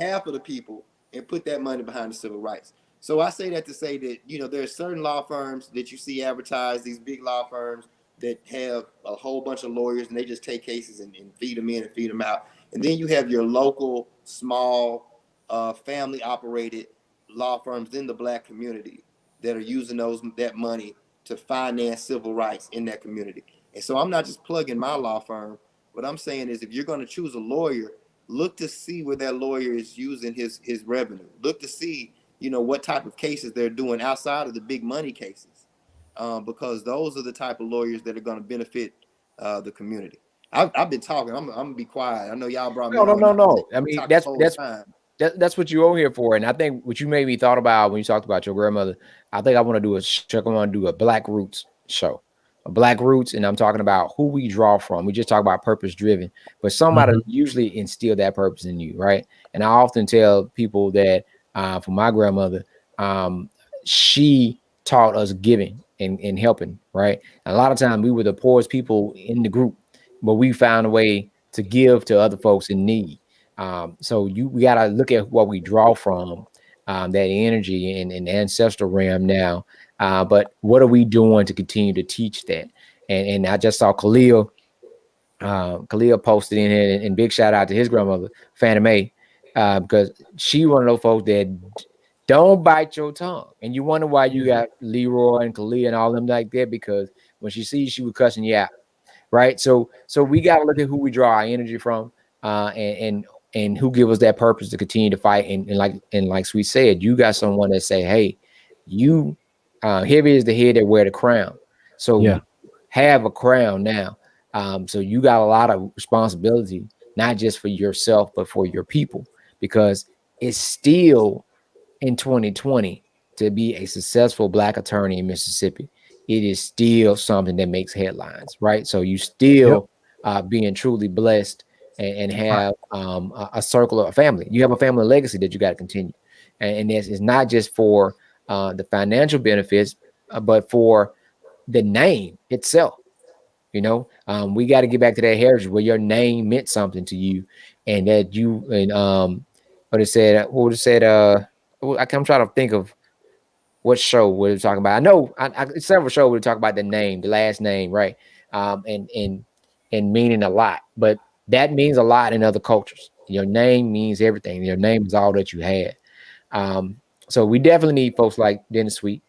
half of the people, and put that money behind the civil rights. So I say that to say that, there are certain law firms that you see advertised, these big law firms that have a whole bunch of lawyers, and they just take cases and feed them in and feed them out. And then you have your local, small, family operated law firms in the black community that are using that money to finance civil rights in that community. And so I'm not just plugging my law firm. What I'm saying is, if you're going to choose a lawyer, look to see where that lawyer is using his revenue. Look to see, what type of cases they're doing outside of the big money cases, because those are the type of lawyers that are going to benefit the community. I've been talking. I'm gonna be quiet. I know y'all brought me. No. I mean, that's what you're over here for. And I think what you maybe thought about when you talked about your grandmother, I think I want to do a Black Roots show. Black Roots, and I'm talking about who we draw from. We just talk about purpose driven, but somebody usually instill that purpose in you, right? And I often tell people that for my grandmother, she taught us giving and helping, right? And a lot of times we were the poorest people in the group, but we found a way to give to other folks in need. So we gotta look at what we draw from, that energy and ancestral realm now. But what are we doing to continue to teach that? And I just saw Khalil posted in here, and big shout out to his grandmother, Fannie Mae, because she one of those folks that don't bite your tongue. And you wonder why you got Leroy and Khalil and all them like that, because when she sees you, was cussing you out, right? So we got to look at who we draw our energy from, and who give us that purpose to continue to fight. And like Sweet said, you got someone that say, hey, you here is the head that wear the crown. So have a crown now. So you got a lot of responsibility, not just for yourself, but for your people, because it's still in 2020 to be a successful Black attorney in Mississippi. It is still something that makes headlines, right? So you still being truly blessed and have a circle of a family. You have a family legacy that you got to continue. And this is not just for the financial benefits, but for the name itself. You know, we got to get back to that heritage where your name meant something to you, and that you and I'm trying to think of what show we're talking about. I know several shows we talk about the name, the last name, right? And meaning a lot, but that means a lot in other cultures. Your name means everything. Your name is all that you had. So we definitely need folks like Dennis Sweet,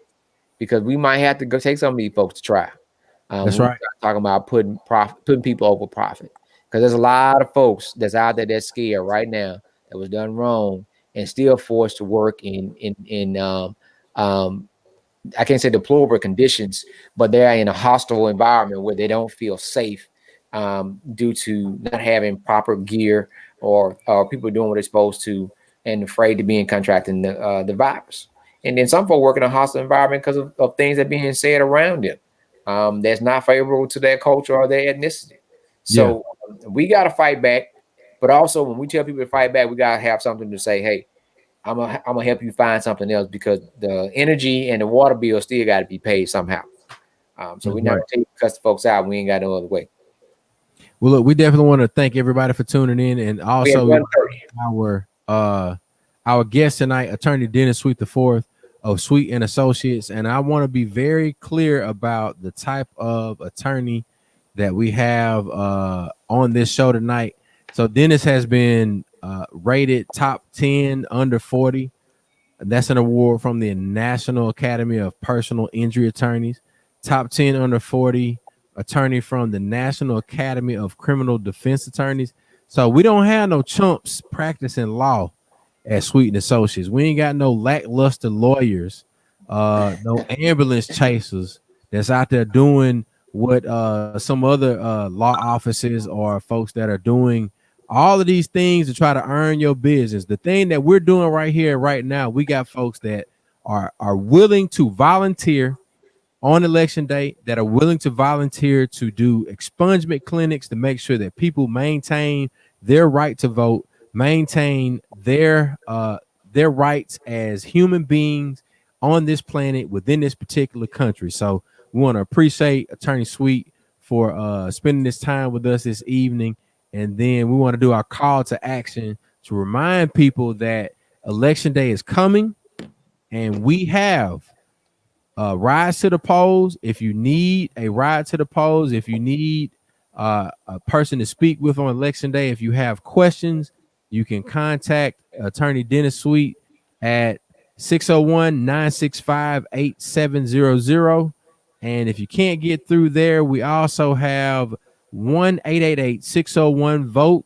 because we might have to go take some of these folks to trial. That's right. Talking about putting people over profit, because there's a lot of folks that's out there that's scared right now that was done wrong and still forced to work in I can't say deplorable conditions, but they're in a hostile environment where they don't feel safe due to not having proper gear or people doing what they're supposed to and afraid to be in contracting the virus. And then some folks work in a hostile environment because of things that are being said around them that's not favorable to their culture or their ethnicity. So we got to fight back. But also, when we tell people to fight back, we got to have something to say, hey, I'm gonna help you find something else, because the energy and the water bill still got to be paid somehow. So we're not gonna cuss the folks out. We ain't got no other way. Well, look, we definitely want to thank everybody for tuning in, and also our guest tonight, Attorney Dennis Sweet IV of Sweet and Associates. And I want to be very clear about the type of attorney that we have on this show tonight. So Dennis has been rated top 10 under 40. That's an award from the National Academy of Personal Injury Attorneys. Top 10 under 40 attorney from the National Academy of Criminal Defense Attorneys. So we don't have no chumps practicing law at Sweet and Associates. We ain't got no lackluster lawyers, no ambulance chasers that's out there doing what some other law offices or folks that are doing all of these things to try to earn your business. The thing that we're doing right here, right now, we got folks that are willing to volunteer on election day, that are willing to volunteer to do expungement clinics to make sure that people maintain their right to vote, maintain their rights as human beings on this planet within this particular country. So we want to appreciate Attorney Sweet for spending this time with us this evening. And then we want to do our call to action to remind people that election day is coming, and we have rides to the polls. If you need a ride to the polls, if you need a person to speak with on election day, if you have questions, you can contact Attorney Dennis Sweet at 601-965-8700. And if you can't get through there, we also have 1-888-601-VOTE.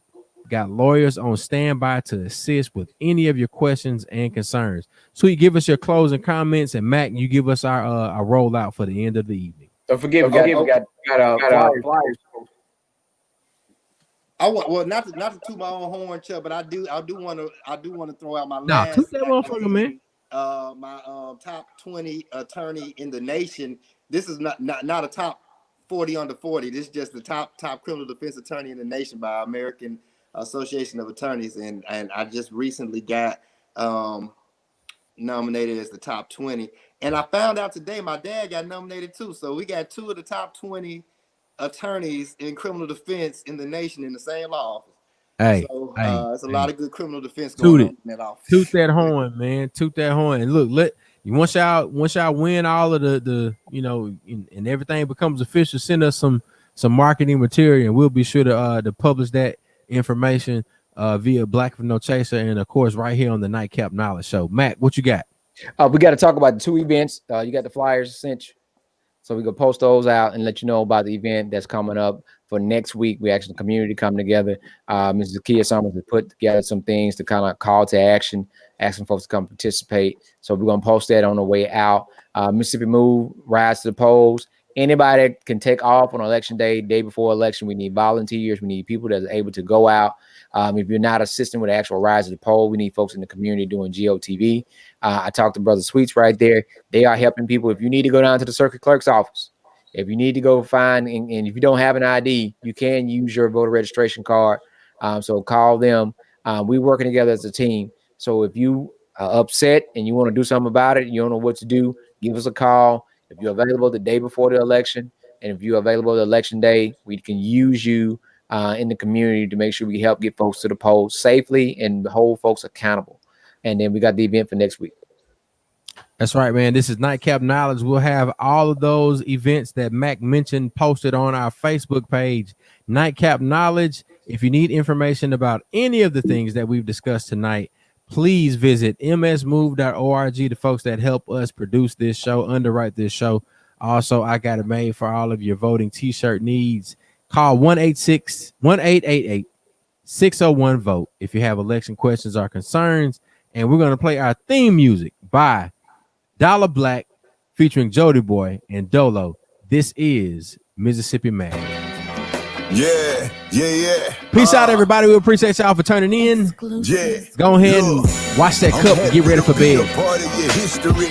Got lawyers on standby to assist with any of your questions and concerns. Sweet, give us your closing comments, and Mac, you give us our rollout for the end of the evening. Don't forget, we got flyers. I want not to toot my own horn, Chuck, but I do want to throw out my last. Toot that motherfucker, man. My top 20 attorney in the nation. This is not a top 40 under 40. This is just the top criminal defense attorney in the nation by American Association of Attorneys, and I just recently got nominated as the top 20. And I found out today my dad got nominated too. So we got 2 of the top 20 attorneys in criminal defense in the nation in the same law office. It's a lot of good criminal defense going on in that office. Toot that horn, man. Toot that horn. And look, Once y'all win all of the and everything becomes official, send us some marketing material, and we'll be sure to publish that information via Black with No Chaser, and of course right here on the Nightcap Knowledge Show. Matt, what you got? We got to talk about the 2 events. You got the flyers sent you, so we can post those out and let you know about the event that's coming up for next week. We actually the community come together. Mrs. Zakia Summers has put together some things to kind of call to action, asking folks to come participate. So we're gonna post that on the way out. Mississippi Move, Rise to the Polls. Anybody that can take off on election day before election. We need volunteers. We need people that are able to go out. If you're not assisting with the actual Rise to the Poll, we need folks in the community doing GOTV. I talked to Brother Sweets right there. They are helping people. If you need to go down to the circuit clerk's office, if you need to go find, and if you don't have an ID, you can use your voter registration card. So call them. We're working together as a team. So if you are upset and you want to do something about it, you don't know what to do, give us a call. If you're available the day before the election, and if you're available the election day, we can use you in the community to make sure we help get folks to the polls safely and hold folks accountable. And then we got the event for next week. That's right, man. This is Nightcap Knowledge. We'll have all of those events that Mac mentioned posted on our Facebook page, Nightcap Knowledge. If you need information about any of the things that we've discussed tonight, please visit msmove.org, the folks that help us produce this show, underwrite this show. Also, I got it made for all of your voting t-shirt needs. Call 1-888-601-VOTE if you have election questions or concerns. And we're going to play our theme music by Dollar Black featuring Jody Boy and Dolo. This is Mississippi Mag. Yeah. Peace out, everybody. We appreciate y'all for turning in. Yeah. Go ahead and wash that cup and get ready for bed. Part of your history.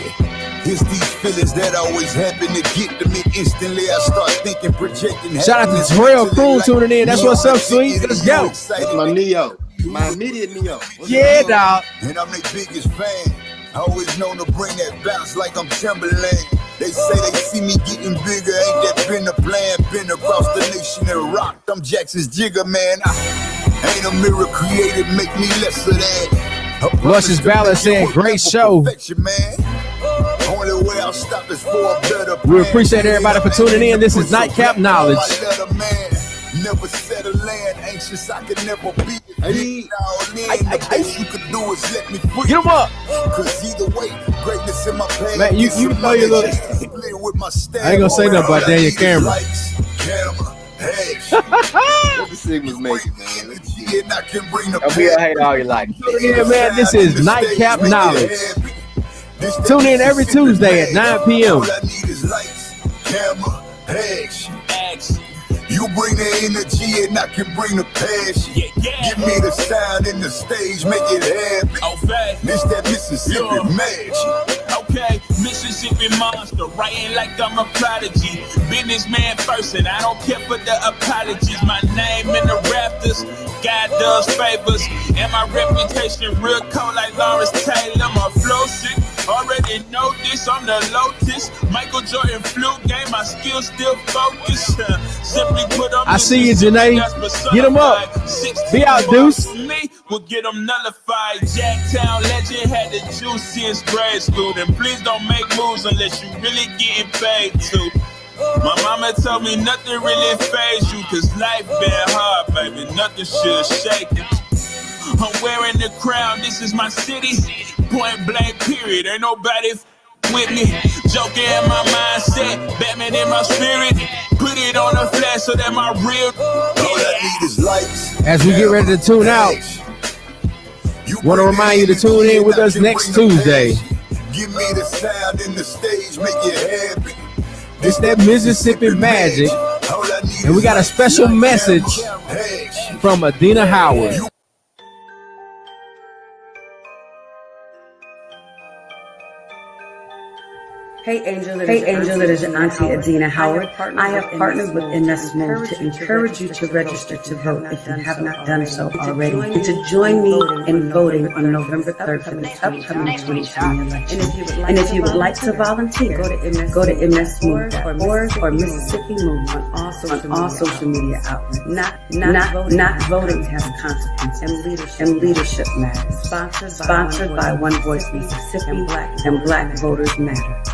It's these feelings that always happen to get to me instantly. I start thinking, projecting. Shout out to Terrell Croon tuning in. That's what's up, sweet. Let's go. My Neo. My immediate Neo. Yeah, dog. And I'm their biggest fan. Always known to bring that bounce like I'm Timberland. They say they see me getting bigger. Ain't that been the plan? Been across the nation and rocked. I'm Jackson's Jigger, man. I ain't a mirror created, make me lesser than. Luscious Ballard saying, great show. Only way I'll stop is for a better plan. We appreciate everybody for tuning in. This is Nightcap Knowledge. Never set a land anxious, I could never be. The best you could do is let me free. Get him up. Cause either way, greatness in my past. Man, you know your little. I ain't gonna say nothing about Daniel Cameron. What the Sigma's making, man? Don't be a hater all your life. Yeah, man, this is Nightcap Knowledge. Tune in every Tuesday at 9 p.m. You bring the energy and I can bring the passion. Give me the sound and the stage, make it happen. This that Mississippi magic. Okay, Mississippi monster, writing like I'm a prodigy. Businessman first, and I don't care for the apologies. My name in the rafters, God does favors, and my reputation real cold like Lawrence Taylor. My flow sick, already know this. I'm the Lotus, Michael Jordan flu game. My skills still focus. Simply put on. I see you, Janae. Get him up. Be out, Deuce. Me will get them nullified. Jacktown legend had the juice since grade school. And please don't make moves unless you really getting paid to. My mama told me nothing really fazed you, cause life been hard, baby. Nothing should shake it. I'm wearing the crown, this is my city. Point blank, period. Ain't nobody with me. Joker in my mindset, Batman in my spirit. Put it on the flash so that my real. All I need is lights. As we get ready to tune out, want to remind you to tune in with us next Tuesday. Give me the sound and the stage, make it happen. It's that Mississippi magic, and we got a special message from Adina Howard. Hey Angel, it is your Auntie Adina Howard. I have partnered with MS Move to encourage you to register to vote if you have not done so already, and to join me in voting on November 3rd for the upcoming 2020 election. And if you would like to volunteer, go to msmove.org or Mississippi Move on all social media outlets. Not voting has consequences, and leadership matters. Sponsored by One Voice Mississippi and Black Voters Matter.